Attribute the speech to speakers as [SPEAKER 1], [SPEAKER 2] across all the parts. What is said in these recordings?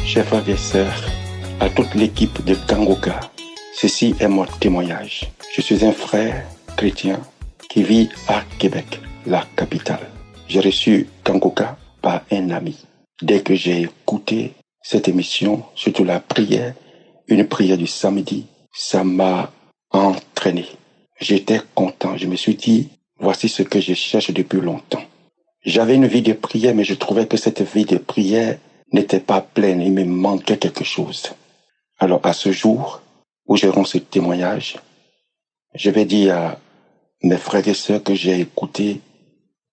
[SPEAKER 1] chers frères et sœurs, à toute l'équipe de Kangoka, ceci est mon témoignage. Je suis un frère chrétien qui vit à Québec, la capitale. J'ai reçu Kangoka par un ami. Dès que j'ai écouté cette émission, surtout la prière, une prière du samedi, ça m'a entraîné. J'étais content. Je me suis dit, voici ce que je cherche depuis longtemps. J'avais une vie de prière, mais je trouvais que cette vie de prière n'était pas pleine. Il me manquait quelque chose. Alors, à ce jour où je rends ce témoignage, je vais dire à mes frères et sœurs que j'ai écouté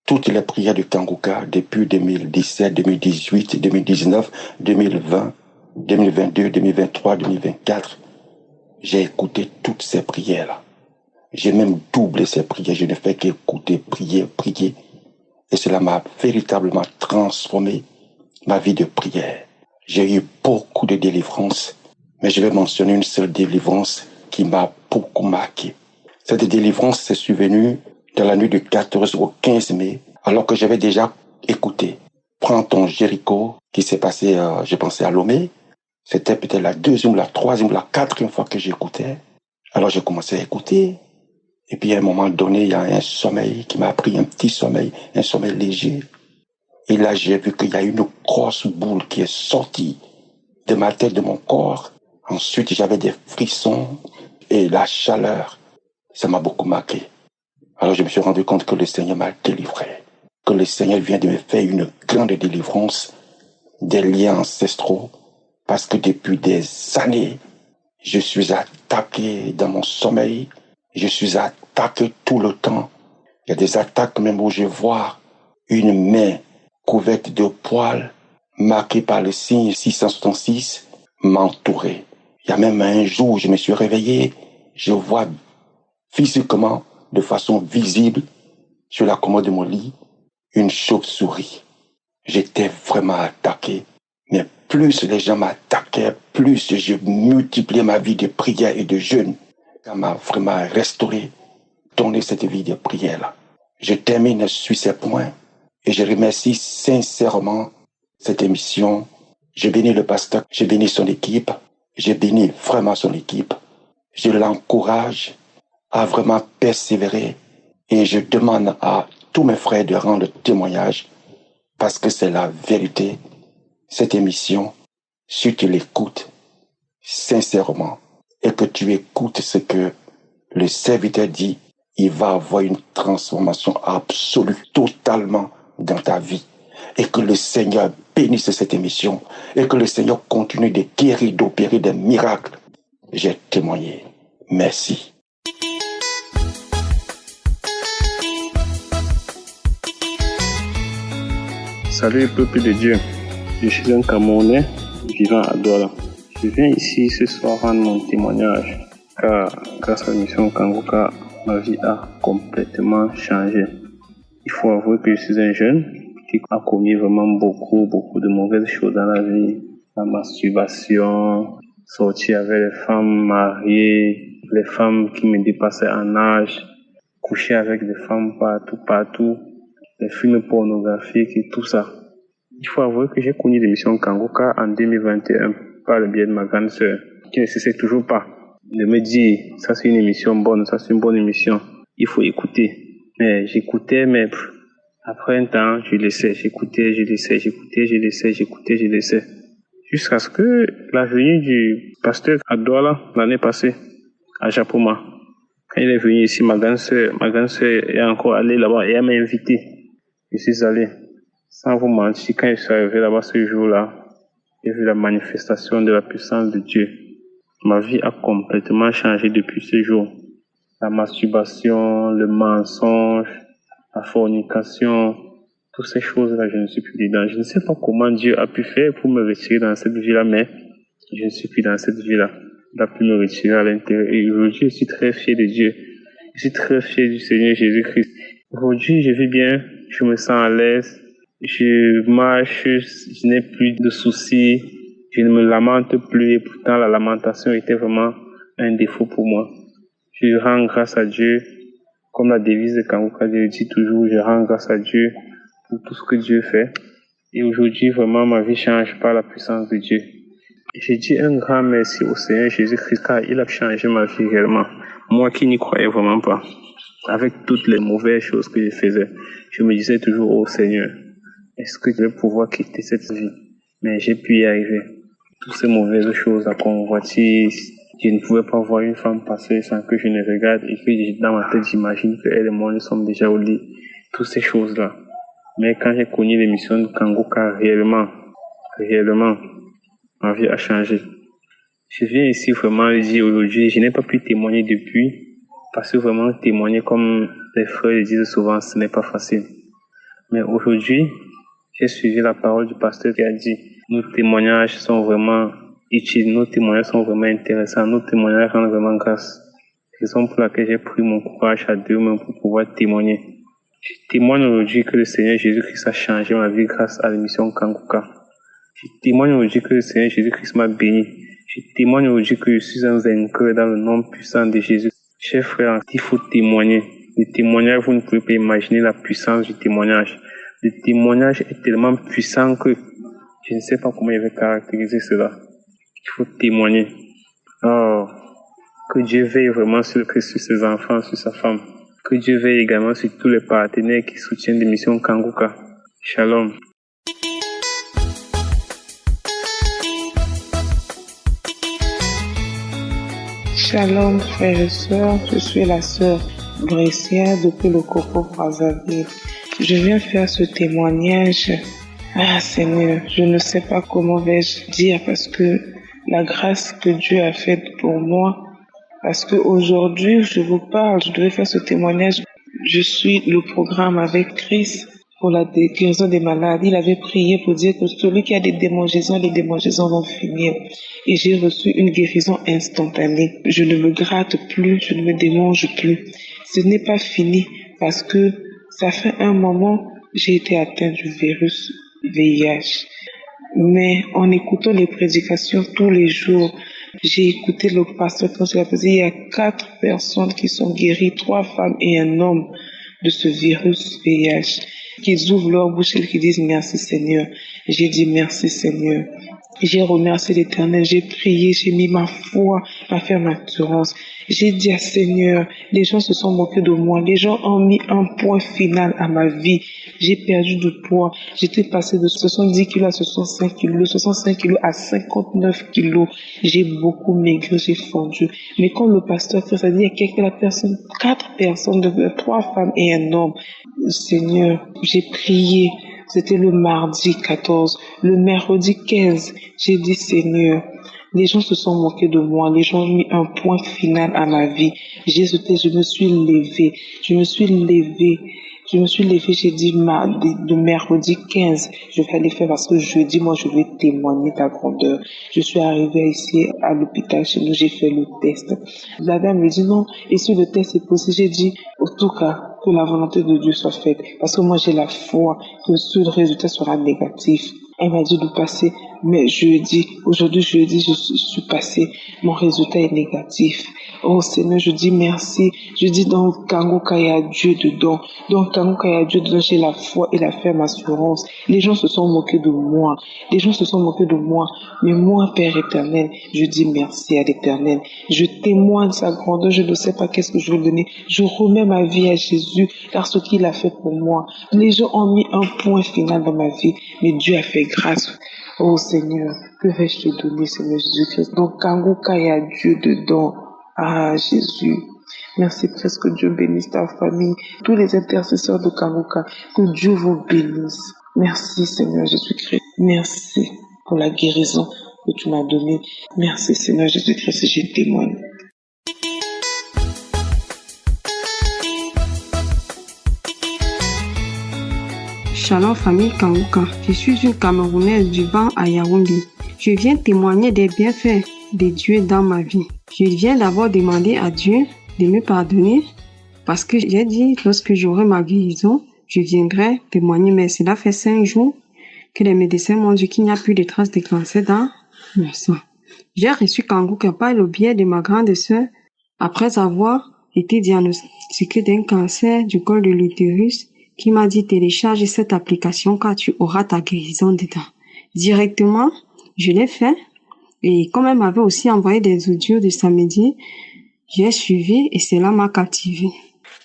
[SPEAKER 1] toutes les prières du Kangoka depuis 2017, 2018, 2019, 2020, 2022, 2023, 2024. J'ai écouté toutes ces prières-là. J'ai même doublé ces prières. Je ne fais qu'écouter, prier. Et cela m'a véritablement transformé ma vie de prière. J'ai eu beaucoup de délivrances, mais je vais mentionner une seule délivrance qui m'a beaucoup marqué. Cette délivrance s'est survenue dans la nuit du 14 au 15 mai, alors que j'avais déjà écouté. Prends ton Jéricho, qui s'est passé, je pensais à Lomé. C'était peut-être la deuxième, la troisième, la quatrième fois que j'écoutais. Alors j'ai commencé à écouter. Et puis à un moment donné, il y a un sommeil qui m'a pris, un petit sommeil, un sommeil léger. Et là, j'ai vu qu'il y a une grosse boule qui est sortie de ma tête, de mon corps. Ensuite, j'avais des frissons et la chaleur. Ça m'a beaucoup marqué. Alors je me suis rendu compte que le Seigneur m'a délivré. Que le Seigneur vient de me faire une grande délivrance des liens ancestraux. Parce que depuis des années, je suis attaqué dans mon sommeil. Je suis attaqué tout le temps. Il y a des attaques même où je vois une main couverte de poils, marquée par le signe 666, m'entourer. Il y a même un jour où je me suis réveillé, je vois physiquement, de façon visible, sur la commode de mon lit, une chauve-souris. J'étais vraiment attaqué. Mais plus les gens m'attaquaient, plus je multipliais ma vie de prière et de jeûne. Ça m'a vraiment restauré, donné cette vie de prière-là. Je termine sur ces points et je remercie sincèrement cette émission. Je bénis le pasteur, je bénis son équipe, je bénis vraiment son équipe. Je l'encourage à vraiment persévérer et je demande à tous mes frères de rendre témoignage parce que c'est la vérité. Cette émission, si tu l'écoutes sincèrement et que tu écoutes ce que le serviteur dit, il va avoir une transformation absolue, totalement dans ta vie. Et que le Seigneur bénisse cette émission et que le Seigneur continue de guérir, d'opérer des miracles. J'ai témoigné. Merci.
[SPEAKER 2] Salut peuple de Dieu, je suis un Camerounais vivant à Douala. Je viens ici ce soir rendre mon témoignage car grâce à l'émission Kangoka, ma vie a complètement changé. Il faut avouer que je suis un jeune qui a commis vraiment beaucoup de mauvaises choses dans la vie. La masturbation, sortir avec les femmes mariées, les femmes qui me dépassaient en âge, coucher avec des femmes partout, les films pornographiques et tout ça. Il faut avouer que j'ai connu l'émission Kangoka en 2021 par le biais de ma grande sœur, qui ne cessait toujours pas de me dire ça c'est une émission bonne, ça c'est une bonne émission, il faut écouter. Mais j'écoutais, mais après un temps, je laissais, j'écoutais. Jusqu'à ce que la venue du pasteur à Douala l'année passée, à Japoma, quand il est venu ici, ma grande sœur est encore allée là-bas et elle m'a invité. Je suis allé. Sans vous mentir, quand je suis arrivé là-bas ce jour-là, j'ai vu la manifestation de la puissance de Dieu. Ma vie a complètement changé depuis ce jour. La masturbation, le mensonge, la fornication, toutes ces choses-là, je ne suis plus dedans. Je ne sais pas comment Dieu a pu faire pour me retirer dans cette vie-là, mais je ne suis plus dans cette vie-là. Il a pu me retirer à l'intérieur. Et aujourd'hui, je suis très fier de Dieu. Je suis très fier du Seigneur Jésus-Christ. Aujourd'hui, je vis bien, je me sens à l'aise, je marche, je n'ai plus de soucis, je ne me lamente plus et pourtant la lamentation était vraiment un défaut pour moi. Je rends grâce à Dieu, comme la devise de Kangoka, je le dis toujours, je rends grâce à Dieu pour tout ce que Dieu fait. Et aujourd'hui, vraiment, ma vie change par la puissance de Dieu. J'ai dit un grand merci au Seigneur Jésus-Christ car il a changé ma vie réellement. Moi qui n'y croyais vraiment pas. Avec toutes les mauvaises choses que je faisais, je me disais toujours, oh Seigneur, est-ce que je vais pouvoir quitter cette vie? Mais j'ai pu y arriver. Toutes ces mauvaises choses, la convoitise, je ne pouvais pas voir une femme passer sans que je ne regarde et que dans ma tête, j'imagine qu'elle et moi, nous sommes déjà au lit. Toutes ces choses-là. Mais quand j'ai connu l'émission de Kangoka, réellement, ma vie a changé. Je viens ici vraiment le dire aujourd'hui, je n'ai pas pu témoigner depuis, parce que vraiment témoigner comme les frères le disent souvent, ce n'est pas facile. Mais aujourd'hui, j'ai suivi la parole du pasteur qui a dit, nos témoignages sont vraiment utiles, nos témoignages sont vraiment intéressants, nos témoignages rendent vraiment grâce. C'est la raison pour laquelle j'ai pris mon courage à deux mains pour pouvoir témoigner. Je témoigne aujourd'hui que le Seigneur Jésus-Christ a changé ma vie grâce à l'émission Kangoka. Je témoigne aujourd'hui que le Seigneur Jésus-Christ m'a béni. Je témoigne aujourd'hui que je suis un vainqueur dans le nom puissant de Jésus. Chers frères, il faut témoigner. Le témoignage, vous ne pouvez pas imaginer la puissance du témoignage. Le témoignage est tellement puissant que je ne sais pas comment il va caractériser cela. Il faut témoigner. Oh, que Dieu veille vraiment sur ses enfants, sur sa femme. Que Dieu veille également sur tous les partenaires qui soutiennent l'émission Kangoka. Shalom.
[SPEAKER 3] Shalom frères et sœurs, je suis la sœur Brescia depuis le Coco Brazzaville. Je viens faire ce témoignage. Ah Seigneur, je ne sais pas comment vais-je dire parce que la grâce que Dieu a faite pour moi, parce qu'aujourd'hui je vous parle, je devais faire ce témoignage. Je suis le programme avec Christ pour la guérison des malades. Il avait prié pour dire que celui qui a des démangeaisons, les démangeaisons vont finir. Et j'ai reçu une guérison instantanée. Je ne me gratte plus, je ne me démange plus. Ce n'est pas fini parce que ça fait un moment, j'ai été atteint du virus VIH. Mais en écoutant les prédications tous les jours, j'ai écouté le pasteur quand il a dit il y a 4 personnes qui sont guéries, 3 femmes et un homme de ce virus VIH. Qu'ils ouvrent leur bouche et qu'ils disent merci Seigneur. J'ai dit merci Seigneur. J'ai remercié l'Éternel, j'ai prié, j'ai mis ma foi, ma ferme assurance. J'ai dit à Seigneur, les gens se sont moqués de moi, les gens ont mis un point final à ma vie. J'ai perdu du poids, j'étais passé de 70 kilos à 65 kilos, de 65 kilos à 59 kilos. J'ai beaucoup maigri, j'ai fondu. Mais quand le pasteur Christ a dit, il y a 4 personnes, 3 femmes et un homme. Seigneur, j'ai prié. C'était le mardi 14. Le mercredi 15, j'ai dit Seigneur, les gens se sont moqués de moi, les gens ont mis un point final à ma vie. Je me suis levée, j'ai dit le mercredi 15, je vais aller faire parce que jeudi, moi, je vais témoigner ta grandeur. Je suis arrivée ici à l'hôpital chez nous, j'ai fait le test. La dame me dit non, et si le test est possible, j'ai dit, en tout cas, que la volonté de Dieu soit faite. Parce que moi, j'ai la foi que ce résultat sera négatif. Elle m'a dit de passer, mais aujourd'hui jeudi, je suis passée, mon résultat est négatif. Oh Seigneur, je dis merci. Je dis dans Kangoka, il y a Dieu dedans. Dans Kangoka, il y a Dieu dedans, j'ai la foi et la ferme assurance. Les gens se sont moqués de moi. Mais moi, Père éternel, je dis merci à l'Éternel. Je témoigne sa grandeur, je ne sais pas qu'est-ce que je veux donner. Je remets ma vie à Jésus, car ce qu'il a fait pour moi. Les gens ont mis un point final dans ma vie, mais Dieu a fait grâce. Oh Seigneur, que vais-je te donner, Seigneur Jésus-Christ? Donc Kangoka, il y a Dieu dedans. Ah Jésus, merci presque que Dieu bénisse ta famille, tous les intercesseurs de Kangoka, que Dieu vous bénisse. Merci Seigneur Jésus-Christ, merci pour la guérison que tu m'as donnée. Merci Seigneur Jésus-Christ, je témoigne.
[SPEAKER 4] Shalom famille Kangoka, je suis une Camerounaise vivant à Yaoundé. Je viens témoigner des bienfaits de Dieu dans ma vie. Je viens d'abord demander à Dieu de me pardonner parce que j'ai dit lorsque j'aurai ma guérison, je viendrai témoigner. Mais cela fait 5 jours que les médecins m'ont dit qu'il n'y a plus de traces de cancer dans mon sang. J'ai reçu Kangoka par le biais de ma grande sœur après avoir été diagnostiquée d'un cancer du col de l'utérus qui m'a dit télécharge cette application car tu auras ta guérison dedans. Directement, je l'ai fait. Et comme elle m'avait aussi envoyé des audios de samedi, j'ai suivi et cela m'a captivé.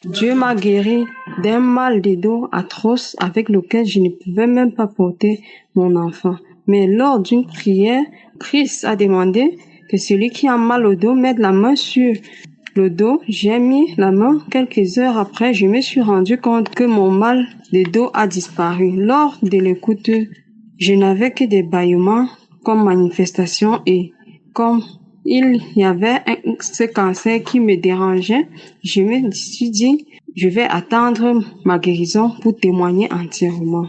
[SPEAKER 4] Dieu m'a guéri d'un mal de dos atroce avec lequel je ne pouvais même pas porter mon enfant. Mais lors d'une prière, Christ a demandé que celui qui a mal au dos mette la main sur le dos. J'ai mis la main. Quelques heures après, je me suis rendu compte que mon mal de dos a disparu. Lors de l'écoute, je n'avais que des bâillements comme manifestation et comme il y avait ce cancer qui me dérangeait, je me suis dit, je vais attendre ma guérison pour témoigner entièrement.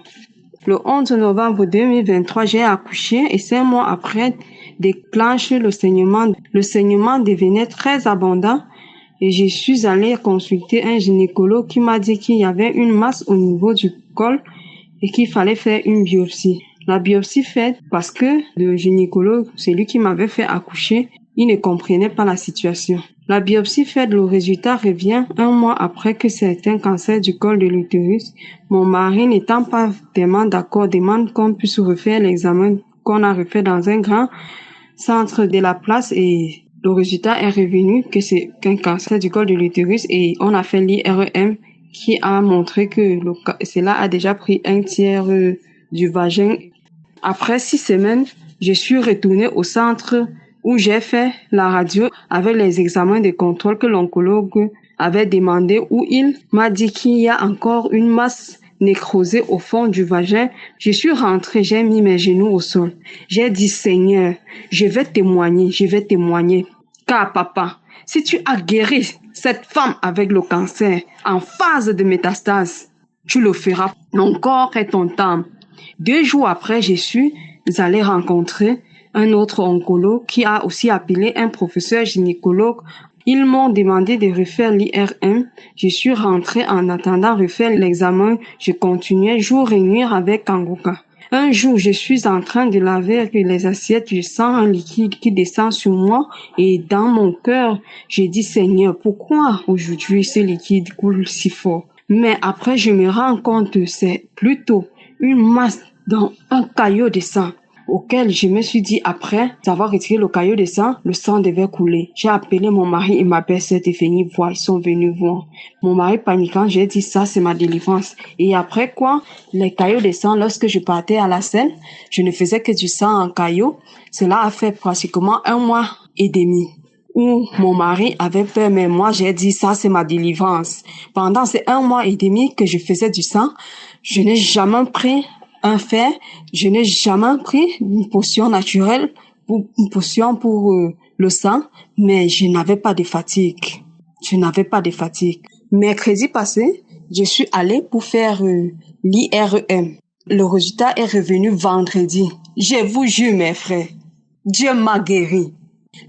[SPEAKER 4] Le 11 novembre 2023, j'ai accouché et 5 mois après déclenche le saignement. Le saignement devenait très abondant et je suis allée consulter un gynécologue qui m'a dit qu'il y avait une masse au niveau du col et qu'il fallait faire une biopsie. La biopsie faite parce que le gynécologue, celui qui m'avait fait accoucher, il ne comprenait pas la situation. La biopsie faite, le résultat revient 1 mois après que c'est un cancer du col de l'utérus. Mon mari n'étant pas vraiment d'accord, demande qu'on puisse refaire l'examen qu'on a refait dans un grand centre de la place et le résultat est revenu que c'est un cancer du col de l'utérus et on a fait l'IRM qui a montré que cela a déjà pris 1/3 du vagin. Après 6 semaines, je suis retournée au centre où j'ai fait la radio avec les examens de contrôle que l'oncologue avait demandé, où il m'a dit qu'il y a encore une masse nécrosée au fond du vagin. Je suis rentrée, j'ai mis mes genoux au sol. J'ai dit, Seigneur, je vais témoigner. Car papa, si tu as guéri cette femme avec le cancer en phase de métastase, tu le feras. Mon corps est ton temple. 2 jours après, je suis allée rencontrer un autre oncologue qui a aussi appelé un professeur gynécologue. Ils m'ont demandé de refaire l'IRM. Je suis rentrée en attendant refaire l'examen. Je continuais jour et nuit avec Kangoka. Un jour, je suis en train de laver les assiettes. Je sens un liquide qui descend sur moi et dans mon cœur, je dis Seigneur, pourquoi aujourd'hui ce liquide coule si fort? Mais après, je me rends compte que c'est plutôt une masse dans un caillot de sang auquel je me suis dit après avoir retiré le caillot de sang, le sang devait couler. J'ai appelé mon mari et ma belle-sœur est venue voir, ils sont venus voir. Mon mari paniquant, j'ai dit ça c'est ma délivrance. Et après quoi, les caillots de sang, lorsque je partais à la scène, je ne faisais que du sang en caillot. Cela a fait pratiquement 1 mois et demi. Où mon mari avait peur, mais moi j'ai dit ça c'est ma délivrance. Pendant ces 1 mois et demi que je faisais du sang, je n'ai jamais pris un fer, je n'ai jamais pris une potion naturelle, une potion pour le sang, mais je n'avais pas de fatigue. Mercredi passé, je suis allée pour faire l'IRM. Le résultat est revenu vendredi. Je vous jure mes frères, Dieu m'a guéri.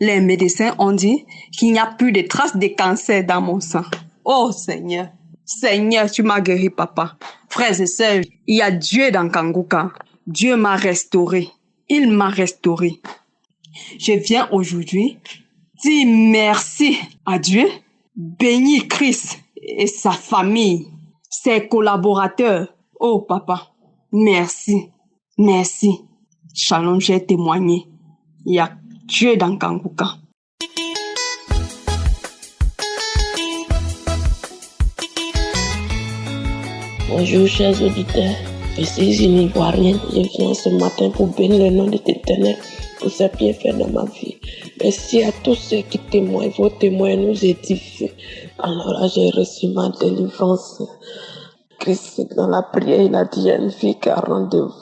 [SPEAKER 4] Les médecins ont dit qu'il n'y a plus de traces de cancer dans mon sang. Oh Seigneur, Seigneur, tu m'as guéri, papa. Frères et sœurs, il y a Dieu dans Kangoka. Dieu m'a restauré. Il m'a restauré. Je viens aujourd'hui dire merci à Dieu, bénir Christ et sa famille, ses collaborateurs. Oh papa, merci. Shalom, j'ai témoigné. Il y a Dieu dans Kangoka.
[SPEAKER 5] Bonjour chers auditeurs, je suis une Ivoirienne, je viens ce matin pour bénir le nom de l'Éternel pour ses bienfaits dans ma vie. Merci à tous ceux qui témoignent, vos témoins nous édifient. Alors là j'ai reçu ma délivrance. Christ dans la prière il a dit à une fille qui a rendez-vous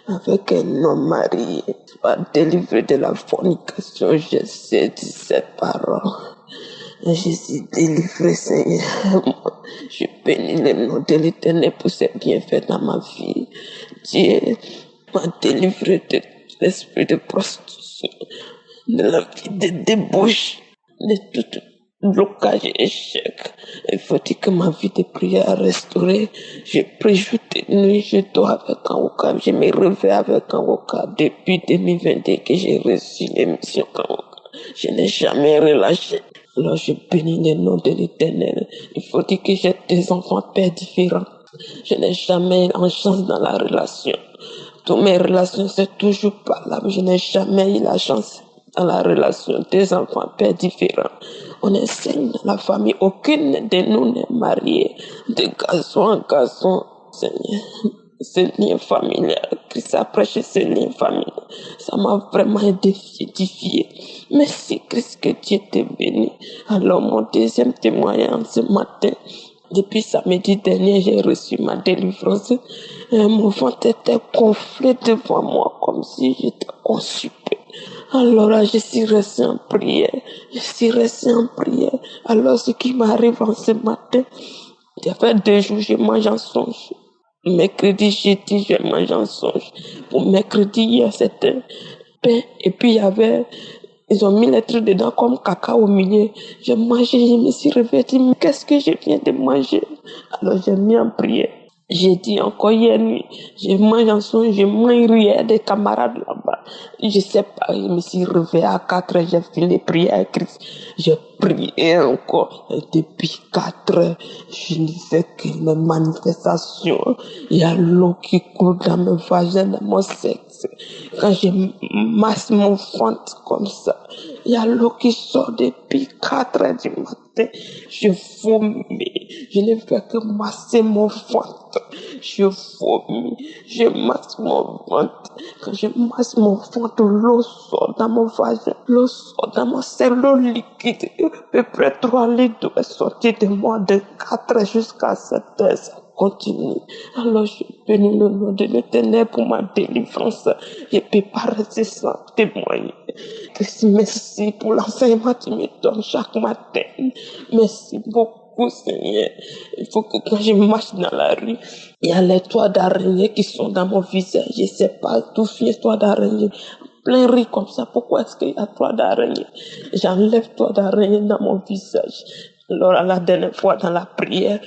[SPEAKER 5] avec un homme marié, soit délivré de la fornication. Je sais dit cette parole. Je suis délivré, Seigneur. Je bénis le nom de l'Éternel pour ses bienfaits dans ma vie. Dieu m'a délivré de l'esprit de prostitution, de la vie de débauche, de tout blocage et échec. Il faut dire que ma vie de prière a restauré. Je prie jour et nuit, je dors avec Kangoka. Je me réveille avec Kangoka depuis 2022 que j'ai reçu l'émission Kangoka. Je n'ai jamais relâché. Alors je bénis le nom de l'Éternel. Il faut dire que j'ai des enfants pères différents. Je n'ai jamais eu en chance dans la relation. Toutes mes relations, c'est toujours pas là. Je n'ai jamais eu la chance dans la relation des enfants, pères différents. On enseigne dans la famille, aucune de nous n'est mariée de garçon en garçon, Seigneur. Ce lien familial, Christ a prêché ce lien familial, ça m'a vraiment édifié. Merci Christ, que Dieu te bénisse. Alors mon deuxième témoignage ce matin, depuis samedi dernier, j'ai reçu ma délivrance. Mon ventre était gonflé devant moi comme si j'étais constipé. Alors là, je suis restée en prière. Alors ce qui m'arrive en ce matin, ça fait 2 jours, je mange en songe. Mercredi, jeudi, je mange en songe. Pour mercredi, hier, c'était pain. Et puis, ils ont mis les trucs dedans comme caca au milieu. J'ai mangé, je me suis réveillée, mais qu'est-ce que je viens de manger? Alors, j'ai mis en prière. J'ai dit encore hier nuit, je mange en songe, je mange rien des camarades là-bas. Je sais pas, je me suis réveillée à 4 heures, j'ai fini les prières à Christ. J'ai prié encore. Et depuis 4 heures, je ne fais que mes manifestations. Il y a l'eau qui coule dans mes vagins, dans mon sexe. Quand je masse mon ventre comme ça, il y a l'eau qui sort depuis 4 heures du matin. Je vomis. Je ne fais que masser mon ventre. Je vomis. Je masse mon ventre. Quand je masse mon ventre, l'eau sort dans mon vagin. L'eau sort dans mon cerveau liquide. À peu près 3 litres est sorti de moi de 4 heures jusqu'à 7 heures. Ça continue. Alors je bénis le nom de l'Éternel pour ma délivrance. Je ne peux pas rester sans témoigner. Merci pour l'enseignement que tu me donnes chaque matin. Merci beaucoup, Seigneur. Il faut que quand je marche dans la rue, il y a les toits d'araignée qui sont dans mon visage. Je ne sais pas d'où vient les toits d'araignée. Plein riz comme ça. Pourquoi est-ce qu'il y a toits d'araignée? J'enlève toits d'araignée dans mon visage. Alors, à la dernière fois dans la prière,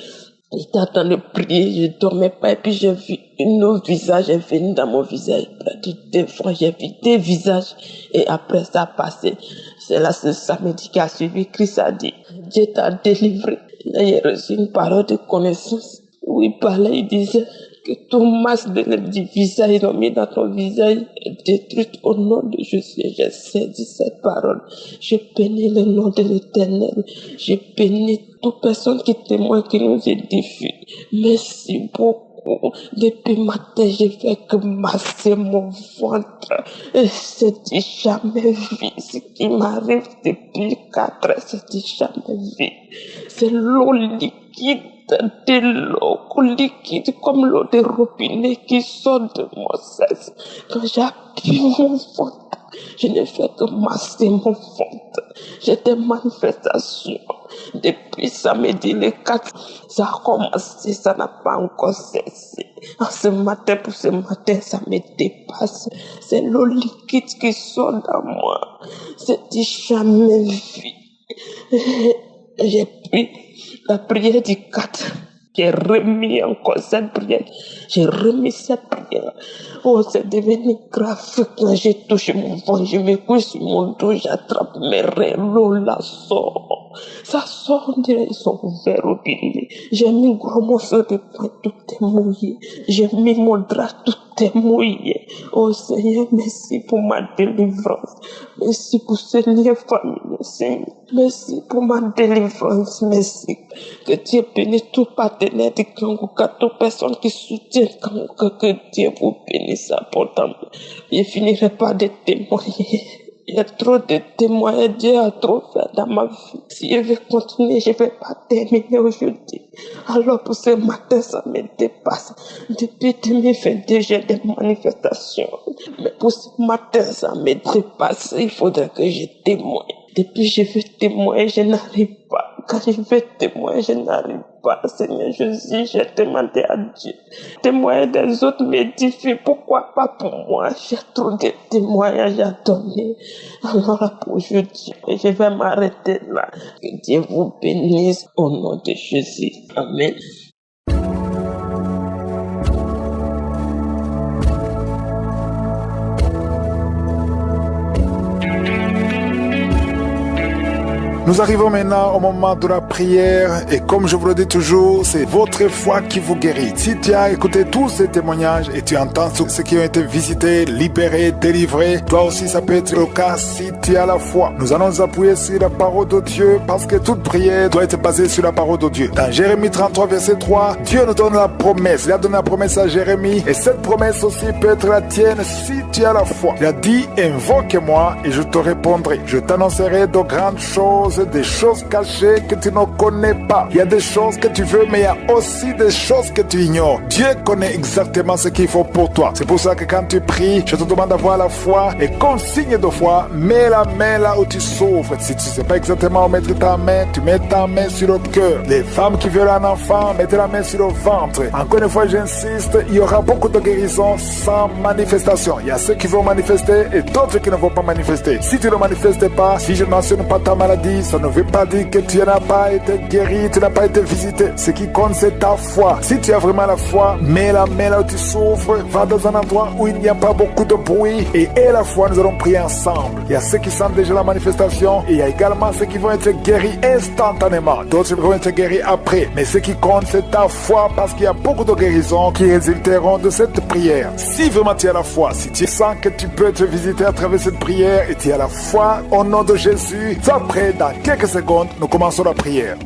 [SPEAKER 5] j'étais en train de prier, je ne dormais pas, et puis j'ai vu un autre visage est venu dans mon visage. Près de 2 fois, j'ai vu 2 visages, et après ça a passé. C'est là ce samedi qui a suivi, Christ a dit, Dieu t'a délivré. Là, j'ai reçu une parole de connaissance, où il parlait, il disait que tout masque du visage, ils l'ont mis dans ton visage, est détruit au nom de Jésus. J'ai saisi cette parole. Je bénis le nom de l'Éternel. Je bénis toute personne qui témoigne, qui nous édifie. Merci beaucoup. Depuis matin, j'ai fait que masser mon ventre. Et c'était jamais vu. Ce qui m'arrive depuis 4 heures, c'était jamais vu. C'est l'eau liquide, de l'eau liquide comme l'eau de robinet qui sort de mon sexe. Quand j'appuie mon ventre, je ne fais que masser mon ventre. J'ai des manifestations. Depuis samedi le 4, ça a commencé, ça n'a pas encore cessé. Ce matin, pour ce matin, ça me dépasse. C'est l'eau liquide qui sort dans moi. C'était jamais vu. J'ai pris la prière du 4. J'ai remis encore cette prière. J'ai remis cette prière. Oh, c'est devenu grave. Quand j'ai touché mon ventre, je me couche sur mon dos, j'attrape mes reins. L'eau la sort. Ça sort, on dirait ils sont ouverts au robinet. J'ai mis un gros morceau de pain, tout est mouillé. J'ai mis mon drap, tout est mouillé. Oh Seigneur, merci pour ma délivrance. Merci pour ce lien familial, Seigneur. Merci pour ma délivrance. Merci. Que Dieu bénisse tout partenaire de Kangoka, toute personne qui soutient Kangoka. Que Dieu vous bénisse abondamment. Je ne finirai pas de témoigner. Il y a trop de témoignages, Dieu a trop fait dans ma vie. Si je vais continuer, je ne vais pas terminer aujourd'hui. Alors pour ce matin, ça me dépasse. Depuis 2022, j'ai des manifestations. Mais pour ce matin, ça me dépasse. Il faudrait que je témoigne. Depuis que je veux témoigner, je n'arrive pas. Quand je veux témoigner, je n'arrive pas. Seigneur Jésus, j'ai demandé à Dieu. Témoigner des autres m'édifie. Pourquoi pas pour moi? J'ai trop de témoignages à donner. Alors là, pour aujourd'hui, je vais m'arrêter là. Que Dieu vous bénisse au nom de Jésus. Amen.
[SPEAKER 6] Nous arrivons maintenant au moment de la prière et comme je vous le dis toujours, c'est votre foi qui vous guérit. Si tu as écouté tous ces témoignages et tu entends tous ceux qui ont été visités, libérés, délivrés, toi aussi ça peut être le cas si tu as la foi. Nous allons nous appuyer sur la parole de Dieu parce que toute prière doit être basée sur la parole de Dieu. Dans Jérémie 33 verset 3, Dieu nous donne la promesse. Il a donné la promesse à Jérémie et cette promesse aussi peut être la tienne si tu as la foi. Il a dit, invoque-moi et je te répondrai. Je t'annoncerai de grandes choses, des choses cachées que tu ne connais pas. Il y a des choses que tu veux, mais il y a aussi des choses que tu ignores. Dieu connaît exactement ce qu'il faut pour toi. C'est pour ça que quand tu pries, je te demande d'avoir la foi et comme signe de foi, mets la main là où tu souffres. Si tu ne sais pas exactement où mettre ta main, tu mets ta main sur le cœur. Les femmes qui veulent un enfant, mettez la main sur le ventre. Encore une fois, j'insiste, il y aura beaucoup de guérisons sans manifestation. Il y a ceux qui vont manifester et d'autres qui ne vont pas manifester. Si tu ne manifestes pas, si je ne mentionne pas ta maladie, ça ne veut pas dire que tu n'as pas été guéri, tu n'as pas été visité. Ce qui compte, c'est ta foi. Si tu as vraiment la foi, mets la main là où tu souffres, va dans un endroit où il n'y a pas beaucoup de bruit et la foi, nous allons prier ensemble. Il y a ceux qui sentent déjà la manifestation et il y a également ceux qui vont être guéris instantanément. D'autres vont être guéris après. Mais ce qui compte, c'est ta foi parce qu'il y a beaucoup de guérisons qui résulteront de cette prière. Si vraiment tu as la foi, si tu sens que tu peux être visité à travers cette prière et tu as la foi au nom de Jésus, sois prêt, dans quelques secondes, nous commençons la prière.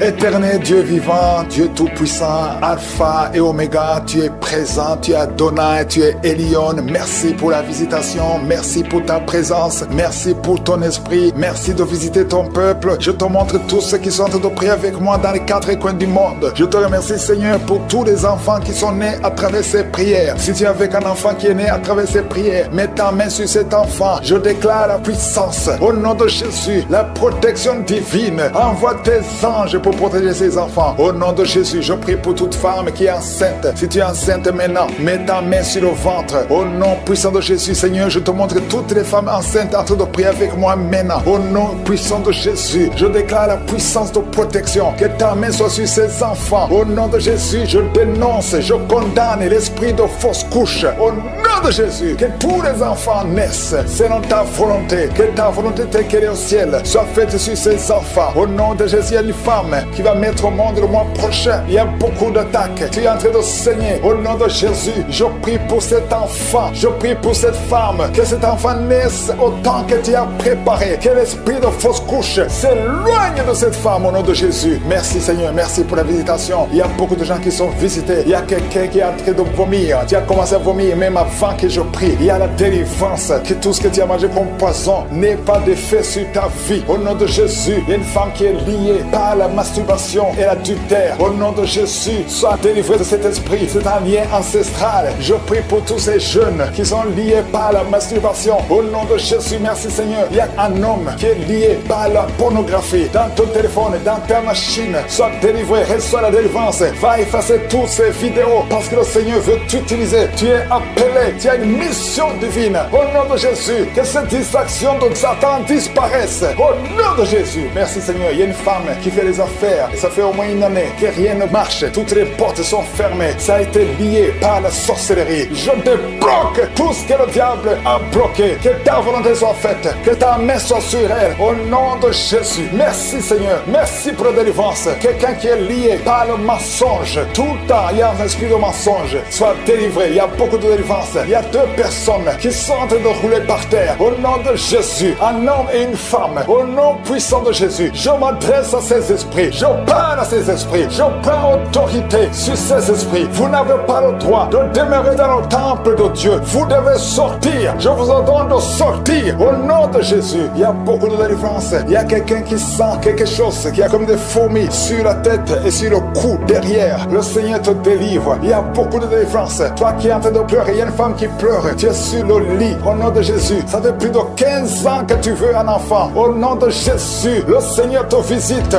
[SPEAKER 6] Éternel Dieu vivant, Dieu tout-puissant, Alpha et Oméga, tu es présent, tu es Adonai, tu es Elion. Merci pour la visitation, merci pour ta présence, merci pour ton esprit, merci de visiter ton peuple. Je te montre tous ceux qui sont en train de prier avec moi dans les 4 coins du monde. Je te remercie Seigneur pour tous les enfants qui sont nés à travers ces prières. Si tu es avec un enfant qui est né à travers ces prières, mets ta main sur cet enfant. Je déclare la puissance au nom de Jésus, la protection divine. Envoie tes anges pour protéger ses enfants. Au nom de Jésus, je prie pour toute femme qui est enceinte. Si tu es enceinte maintenant, mets ta main sur le ventre. Au nom puissant de Jésus, Seigneur, je te montre toutes les femmes enceintes en train de prier avec moi maintenant. Au nom puissant de Jésus, je déclare la puissance de protection. Que ta main soit sur ces enfants. Au nom de Jésus, je dénonce, je condamne l'esprit de fausse couche. Au nom de Jésus, que tous les enfants naissent selon ta volonté. Que ta volonté telle qu'elle est au ciel soit faite sur ces enfants. Au nom de Jésus, il y a une femme qui va mettre au monde le mois prochain. Il y a beaucoup d'attaques. Tu es en train de saigner. Au nom de Jésus, je prie pour cet enfant. Je prie pour cette femme. Que cet enfant naisse au temps que tu as préparé. Que l'esprit de fausse couche s'éloigne de cette femme au nom de Jésus. Merci Seigneur. Merci pour la visitation. Il y a beaucoup de gens qui sont visités. Il y a quelqu'un qui est en train de vomir. Tu as commencé à vomir même avant que je prie. Il y a la délivrance. Que tout ce que tu as mangé comme poison n'ait pas d'effet sur ta vie. Au nom de Jésus, il y a une femme qui est liée par la masturbation et l'adultère. Au nom de Jésus, sois délivré de cet esprit. C'est un lien ancestral. Je prie pour tous ces jeunes qui sont liés par la masturbation. Au nom de Jésus, merci Seigneur. Il y a un homme qui est lié par la pornographie. Dans ton téléphone, dans ta machine, sois délivré, reçois la délivrance. Va effacer toutes ces vidéos parce que le Seigneur veut t'utiliser. Tu es appelé, tu as une mission divine. Au nom de Jésus, que cette distraction de Satan disparaisse. Au nom de Jésus, merci Seigneur. Il y a une femme qui fait les affaires et ça fait au moins une année que rien ne marche. Toutes les portes sont fermées. Ça a été lié par la sorcellerie. Je débloque tout ce que le diable a bloqué. Que ta volonté soit faite. Que ta main soit sur elle. Au nom de Jésus. Merci Seigneur. Merci pour la délivrance. Quelqu'un qui est lié par le mensonge. Tout le temps, il y a un esprit de mensonge. Soit délivré. Il y a beaucoup de délivrance. Il y a 2 personnes qui sont en train de rouler par terre. Au nom de Jésus. Un homme et une femme. Au nom puissant de Jésus. Je m'adresse à ces esprits. Je parle à ces esprits. Je prends autorité sur ces esprits. Vous n'avez pas le droit de demeurer dans le temple de Dieu. Vous devez sortir. Je vous ordonne de sortir. Au nom de Jésus. Il y a beaucoup de délivrance. Il y a quelqu'un qui sent quelque chose qui a comme des fourmis sur la tête et sur le cou derrière. Le Seigneur te délivre. Il y a beaucoup de délivrance. Toi qui es en train de pleurer, il y a une femme qui pleure. Tu es sur le lit. Au nom de Jésus. Ça fait plus de 15 ans que tu veux un enfant. Au nom de Jésus. Le Seigneur te visite.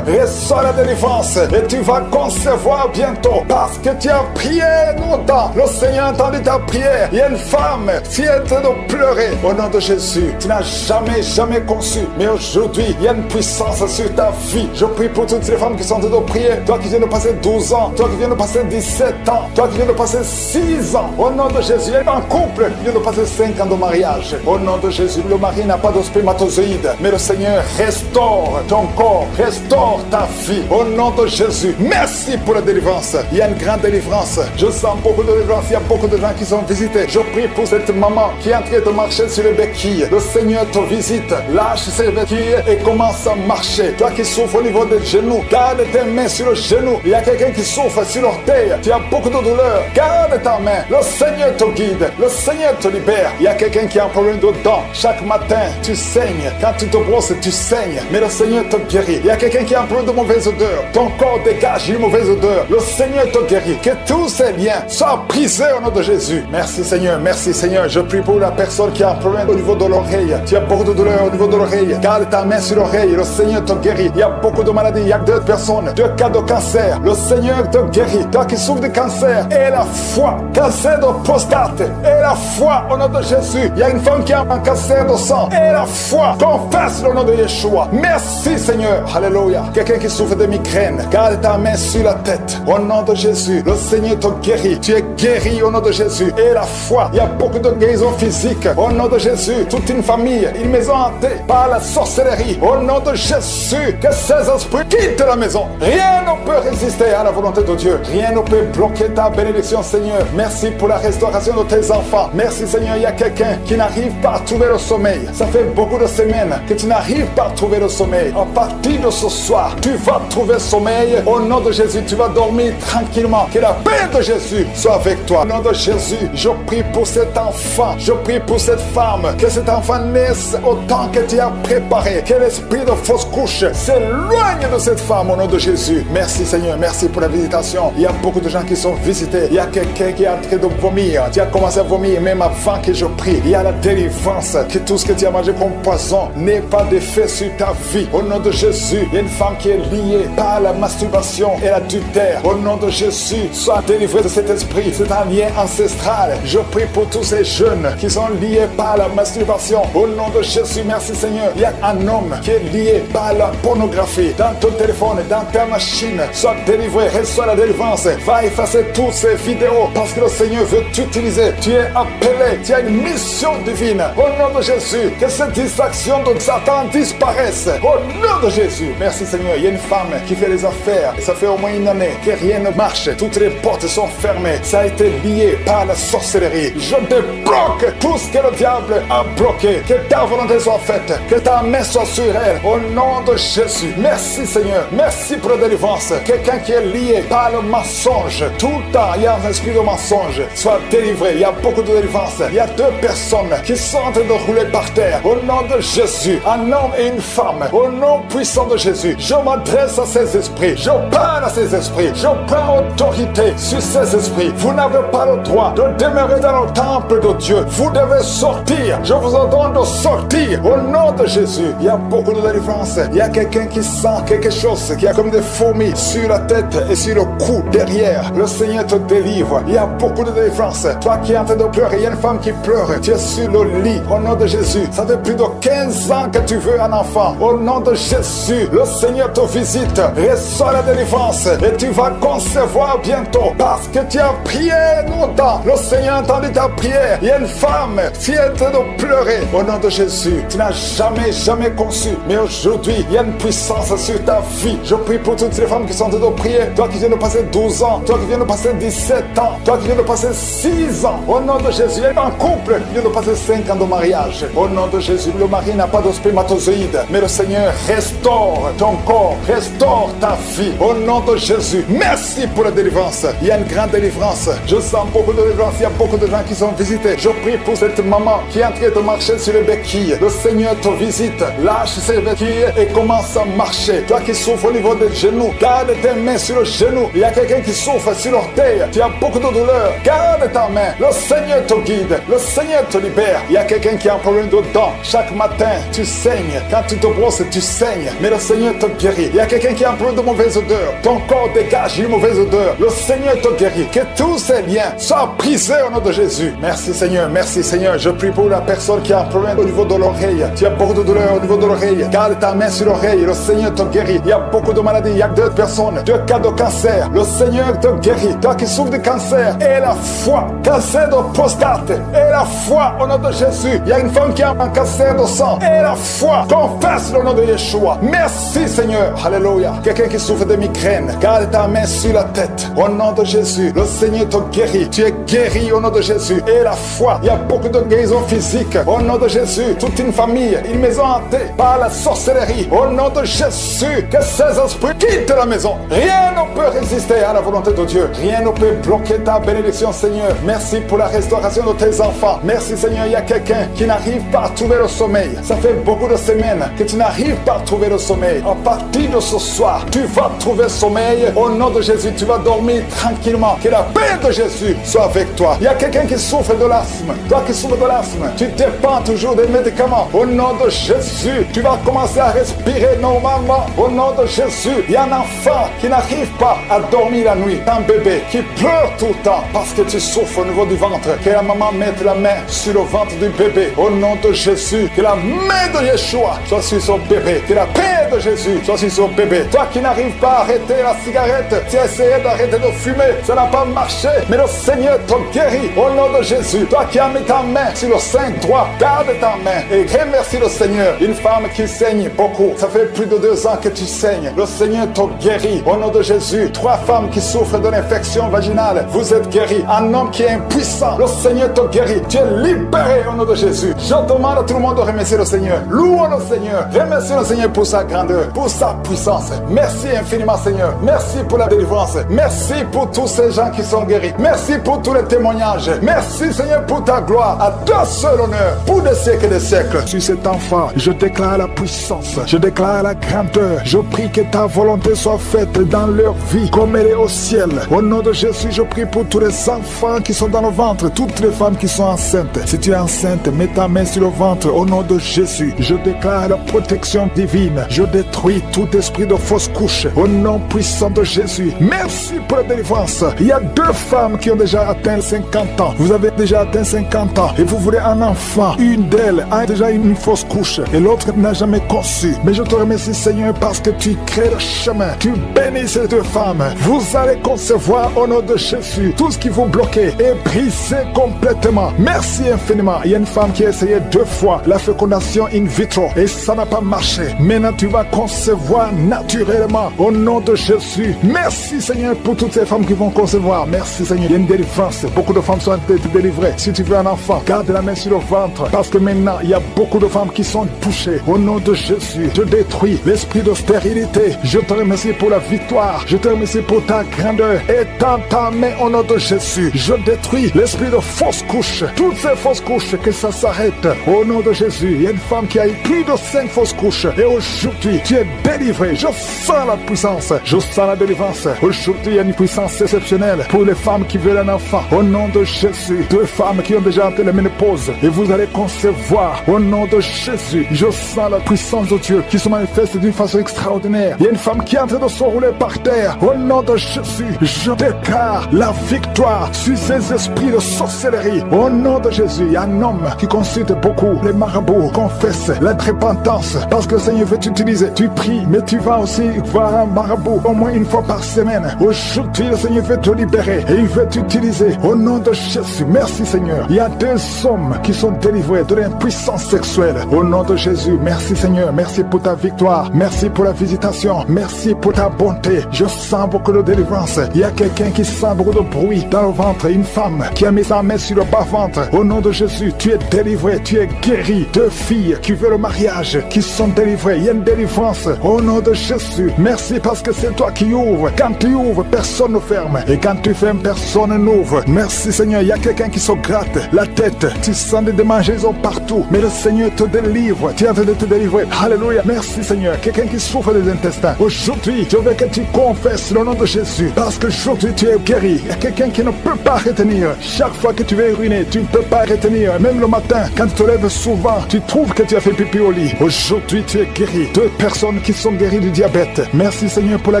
[SPEAKER 6] reçois la délivrance et tu vas concevoir bientôt parce que tu as prié longtemps. Le Seigneur a entendu ta prière. Il y a une femme qui est en train de pleurer. Au nom de Jésus, tu n'as jamais conçu. Mais aujourd'hui, il y a une puissance sur ta vie. Je prie pour toutes les femmes qui sont en train de prier. Toi qui viens de passer 12 ans, toi qui viens de passer 17 ans, toi qui viens de passer 6 ans. Au nom de Jésus, il y a un couple qui vient de passer 5 ans de mariage. Au nom de Jésus, le mari n'a pas de spermatozoïde, mais le Seigneur restaure ton corps, restaure ta vie. Au nom de Jésus, merci pour la délivrance. Il y a une grande délivrance. Je sens beaucoup de délivrance. Il y a beaucoup de gens qui sont visités. Je prie pour cette maman qui est en train de marcher sur les béquilles. Le Seigneur te visite. Lâche ses béquilles et commence à marcher. Toi qui souffres au niveau des genoux, garde tes mains sur le genou. Il y a quelqu'un qui souffre sur l'orteil. Tu as beaucoup de douleur. Garde ta main. Le Seigneur te guide. Le Seigneur te libère. Il y a quelqu'un qui a un problème de dents. Chaque matin, tu saignes. Quand tu te brosses, tu saignes. Mais le Seigneur te guérit. Il y a quelqu'un qui a un problème de mauvaise odeur. Ton corps dégage une mauvaise odeur. Le Seigneur te guérit. Que tous ces liens soient brisés au nom de Jésus. Merci Seigneur. Merci Seigneur. Je prie pour la personne qui a un problème au niveau de l'oreille. Tu as beaucoup de douleur au niveau de l'oreille. Garde ta main sur l'oreille. Le Seigneur te guérit. Il y a beaucoup de maladies. Il y a 2 personnes. 2 cas de cancer. Le Seigneur te guérit. Toi qui souffres de cancer, et la foi. Cancer de prostate, et la foi au nom de Jésus. Il y a une femme qui a un cancer de sang, et la foi. Confesse le nom de Yeshua. Merci Seigneur. Alléluia. Quelqu'un qui souffre de migraine, garde ta main sur la tête. Au nom de Jésus, le Seigneur te guérit. Tu es guéri au nom de Jésus. Et la foi. Il y a beaucoup de guérisons physiques. Au nom de Jésus, toute une famille, une maison hantée par la sorcellerie. Au nom de Jésus, que ces esprits quittent la maison. Rien ne peut résister à la volonté de Dieu. Rien ne peut bloquer ta bénédiction, Seigneur. Merci pour la restauration de tes enfants. Merci, Seigneur. Il y a quelqu'un qui n'arrive pas à trouver le sommeil. Ça fait beaucoup de semaines que tu n'arrives pas à trouver le sommeil. À partir de ce soir, tu vas trouver le sommeil. Au nom de Jésus, tu vas dormir tranquillement. Que la paix de Jésus soit avec toi. Au nom de Jésus, je prie pour cet enfant. Je prie pour cette femme. Que cet enfant naisse au temps que tu as préparé. Que l'esprit de fausse couche s'éloigne de cette femme au nom de Jésus. Merci, Seigneur. Merci pour la visitation. Il y a beaucoup de gens qui sont visités. Il y a quelqu'un qui est en train de vomir. Tu as commencé à vomir même avant que je prie. Il y a la délivrance. Que tout ce que tu as mangé comme poison n'ait pas d'effet sur ta vie. Au nom de Jésus, il y a une femme qui est liée par la masturbation et l'adultère. Au nom de Jésus, sois délivré de cet esprit. C'est un lien ancestral. Je prie pour tous ces jeunes qui sont liés par la masturbation. Au nom de Jésus, merci Seigneur. Il y a un homme qui est lié par la pornographie. Dans ton téléphone, dans ta machine, sois délivré. Reçois la délivrance. Va effacer toutes ces vidéos parce que le Seigneur veut t'utiliser. Tu es appelé. Tu as une mission divine. Au nom de Jésus, que cette distraction de Satan disparaisse. Au nom de Jésus. Merci Seigneur. Il y a une femme qui fait des affaires. Ça fait au moins une année que rien ne marche. Toutes les portes sont fermées. Ça a été lié par la sorcellerie. Je débloque tout ce que le diable a bloqué. Que ta volonté soit faite. Que ta main soit sur elle. Au nom de Jésus. Merci Seigneur. Merci pour la délivrance. Quelqu'un qui est lié par le mensonge. Tout le temps, il y a un esprit de mensonge. Sois délivré. Il y a beaucoup de délivrance. Il y a 2 personnes qui sont en train de rouler par terre. Au nom de Jésus. Un homme et une femme. Au nom puissant de Jésus. Je m'adresse à ces esprits. Je parle à ces esprits. Je prends autorité sur ces esprits. Vous n'avez pas le droit de demeurer dans le temple de Dieu. Vous devez sortir. Je vous ordonne de sortir. Au nom de Jésus. Il y a beaucoup de délivrance. Il y a quelqu'un qui sent quelque chose qui a comme des fourmis sur la tête et sur le cou derrière. Le Seigneur te délivre. Il y a beaucoup de délivrance. Toi qui es en train de pleurer, il y a une femme qui pleure. Tu es sur le lit. Au nom de Jésus. Ça fait plus de 15 ans que tu veux un enfant. Au nom de Jésus, le Seigneur te visite. Reçois la délivrance et tu vas concevoir bientôt parce que tu as prié longtemps. Le Seigneur a entendu ta prière. Il y a une femme qui est en train de pleurer. Au nom de Jésus, tu n'as jamais conçu. Mais aujourd'hui, il y a une puissance sur ta vie. Je prie pour toutes les femmes qui sont en train de prier. Toi qui viens de passer 12 ans. Toi qui viens de passer 17 ans. Toi qui viens de passer 6 ans. Au nom de Jésus, il y a un couple qui vient de passer 5 ans de mariage. Au nom de Jésus, le mari n'a pas de spermatozoïde. Mais le Seigneur restaure ton corps. Restaure ta vie. Au nom de Jésus. Merci pour la délivrance. Il y a une grande délivrance. Je sens beaucoup de délivrance. Il y a beaucoup de gens qui sont visités. Je prie pour cette maman qui est en train de marcher sur les béquilles. Le Seigneur te visite. Lâche ses béquilles et commence à marcher. Toi qui souffres au niveau des genoux, garde tes mains sur le genou. Il y a quelqu'un qui souffre sur l'orteil. Tu as beaucoup de douleur. Garde ta main. Le Seigneur te guide. Le Seigneur te libère. Il y a quelqu'un qui a un problème de dents. Chaque matin, tu saignes. Quand tu te brosses, tu saignes. Mais le Seigneur te guérit. Il Il y a quelqu'un qui a un peu de mauvaise odeur. Ton corps dégage une mauvaise odeur. Le Seigneur te guérit. Que tous ces liens soient brisés au nom de Jésus. Merci Seigneur, merci Seigneur. Je prie pour la personne qui a un problème au niveau de l'oreille. Tu as beaucoup de douleur au niveau de l'oreille. Garde ta main sur l'oreille. Le Seigneur te guérit. Il y a beaucoup de maladies. Il y a 2 personnes, 2 cas de cancer. Le Seigneur te guérit. Toi qui souffres de cancer, et la foi. Cancer de prostate, et la foi au nom de Jésus. Il y a une femme qui a un cancer de sang, et la foi. Confesse le nom de Yeshua. Merci Seigneur. Alléluia. Quelqu'un qui souffre de migraine, garde ta main sur la tête. Au nom de Jésus, le Seigneur te guérit. Tu es guéri au nom de Jésus. Et la foi. Il y a beaucoup de guérisons physiques. Au nom de Jésus, toute une famille, une maison hantée par la sorcellerie. Au nom de Jésus, que ces esprits quittent la maison. Rien ne peut résister à la volonté de Dieu. Rien ne peut bloquer ta bénédiction, Seigneur. Merci pour la restauration de tes enfants. Merci, Seigneur. Il y a quelqu'un qui n'arrive pas à trouver le sommeil. Ça fait beaucoup de semaines que tu n'arrives pas à trouver le sommeil. À partir de ce soir, tu vas trouver le sommeil. Au nom de Jésus, tu vas dormir tranquillement. Que la paix de Jésus soit avec toi. Il y a quelqu'un qui souffre de l'asthme. Toi qui souffres de l'asthme, tu dépends toujours des médicaments. Au nom de Jésus, tu vas commencer à respirer normalement. Au nom de Jésus, il y a un enfant qui n'arrive pas à dormir la nuit. Un bébé qui pleure tout le temps parce que tu souffres au niveau du ventre. Que la maman mette la main sur le ventre du bébé. Au nom de Jésus, que la main de Yeshua soit sur son bébé. Que la paix de Jésus soit sur son bébé. Toi qui n'arrives pas à arrêter la cigarette, tu as essayé d'arrêter de fumer, ça n'a pas marché, mais le Seigneur te guérit. Au nom de Jésus, toi qui as mis ta main sur le sein droit, garde ta main et remercie le Seigneur. Une femme qui saigne beaucoup, ça fait plus de 2 ans que tu saignes. Le Seigneur te guérit. Au nom de Jésus, 3 femmes qui souffrent de l'infection vaginale, vous êtes guéris. Un homme qui est impuissant, le Seigneur te guérit. Tu es libéré au nom de Jésus. Je demande à tout le monde de remercier le Seigneur. Louons le Seigneur. Remercie le Seigneur pour sa grandeur, pour sa puissance. Merci infiniment, Seigneur. Merci pour la délivrance. Merci pour tous ces gens qui sont guéris. Merci pour tous les témoignages. Merci, Seigneur, pour ta gloire. À toi seul honneur, pour des siècles et des siècles. Sur cet enfant, je déclare la puissance. Je déclare la grandeur. Je prie que ta volonté soit faite dans leur vie comme elle est au ciel. Au nom de Jésus, je prie pour tous les enfants qui sont dans le ventre, toutes les femmes qui sont enceintes. Si tu es enceinte, mets ta main sur le ventre. Au nom de Jésus, je déclare la protection divine. Je détruis tout esprit de fausse couche. Au nom puissant de Jésus. Merci pour la délivrance. Il y a 2 femmes qui ont déjà atteint 50 ans. Vous avez déjà atteint 50 ans et vous voulez un enfant. Une d'elles a déjà une fausse couche et l'autre n'a jamais conçu. Mais je te remercie, Seigneur, parce que tu crées le chemin. Tu bénis ces 2 femmes. Vous allez concevoir au nom de Jésus. Tout ce qui vous bloquait est brisé complètement. Merci infiniment. Il y a une femme qui a essayé 2 fois la fécondation in vitro et ça n'a pas marché. Maintenant, tu vas concevoir naturellement au nom de Jésus. Merci, Seigneur, pour toutes ces femmes qui vont concevoir. Merci, Seigneur. Il y a une délivrance. Beaucoup de femmes sont délivrées. Si tu veux un enfant, garde la main sur le ventre parce que maintenant, il y a beaucoup de femmes qui sont touchées. Au nom de Jésus, je détruis l'esprit de stérilité. Je te remercie pour la victoire. Je te remercie pour ta grandeur. Étends ta main au nom de Jésus. Je détruis l'esprit de fausse couche. Toutes ces fausses couches, que ça s'arrête. Au nom de Jésus, il y a une femme qui a eu plus de 5 fausses couches. Et aujourd'hui, tu es délivré. Je sens la puissance. Je sens la délivrance. Aujourd'hui, il y a une puissance exceptionnelle pour les femmes qui veulent un enfant. Au nom de Jésus, 2 femmes qui ont déjà atteint la ménopause. Et vous allez concevoir. Au nom de Jésus, je sens la puissance de Dieu qui se manifeste d'une façon extraordinaire. Il y a une femme qui est en train de se rouler par terre. Au nom de Jésus, je déclare la victoire sur ces esprits de sorcellerie. Au nom de Jésus, il y a un homme qui consulte beaucoup les marabouts, confesse la repentance parce que le Seigneur veut t'utiliser. Tu pries, mais tu vas aussi voir un marabout au moins une fois par semaine. Aujourd'hui, le Seigneur veut te libérer et il veut t'utiliser. Au nom de Jésus, merci Seigneur. Il y a 2 hommes qui sont délivrés de l'impuissance sexuelle. Au nom de Jésus, merci Seigneur. Merci pour ta victoire. Merci pour la visitation. Merci pour ta bonté. Je sens beaucoup de délivrance. Il y a quelqu'un qui sent beaucoup de bruit dans le ventre. Une femme qui a mis sa main sur le bas-ventre. Au nom de Jésus, tu es délivré. Tu es guéri. 2 filles qui veulent le mariage, qui sont délivrées. Il y a une délivrance. Au nom de Jésus, merci parce que c'est toi qui ouvres. Quand tu ouvres, personne ne ferme. Et quand tu fermes, personne n'ouvre. Merci Seigneur. Il y a quelqu'un qui se gratte la tête. Tu sens des démangeaisons partout. Mais le Seigneur te délivre. Tu es en train de te délivrer. Alléluia. Merci Seigneur. Quelqu'un qui souffre des intestins. Aujourd'hui, je veux que tu confesses le nom de Jésus. Parce que aujourd'hui, tu es guéri. Il y a quelqu'un qui ne peut pas retenir. Chaque fois que tu veux uriner, tu ne peux pas retenir. Même le matin, quand tu te lèves souvent, tu trouves que tu as fait pipi au lit. Aujourd'hui, tu es guéri. 2 personnes qui sont guéries. guéri du diabète. Merci Seigneur pour la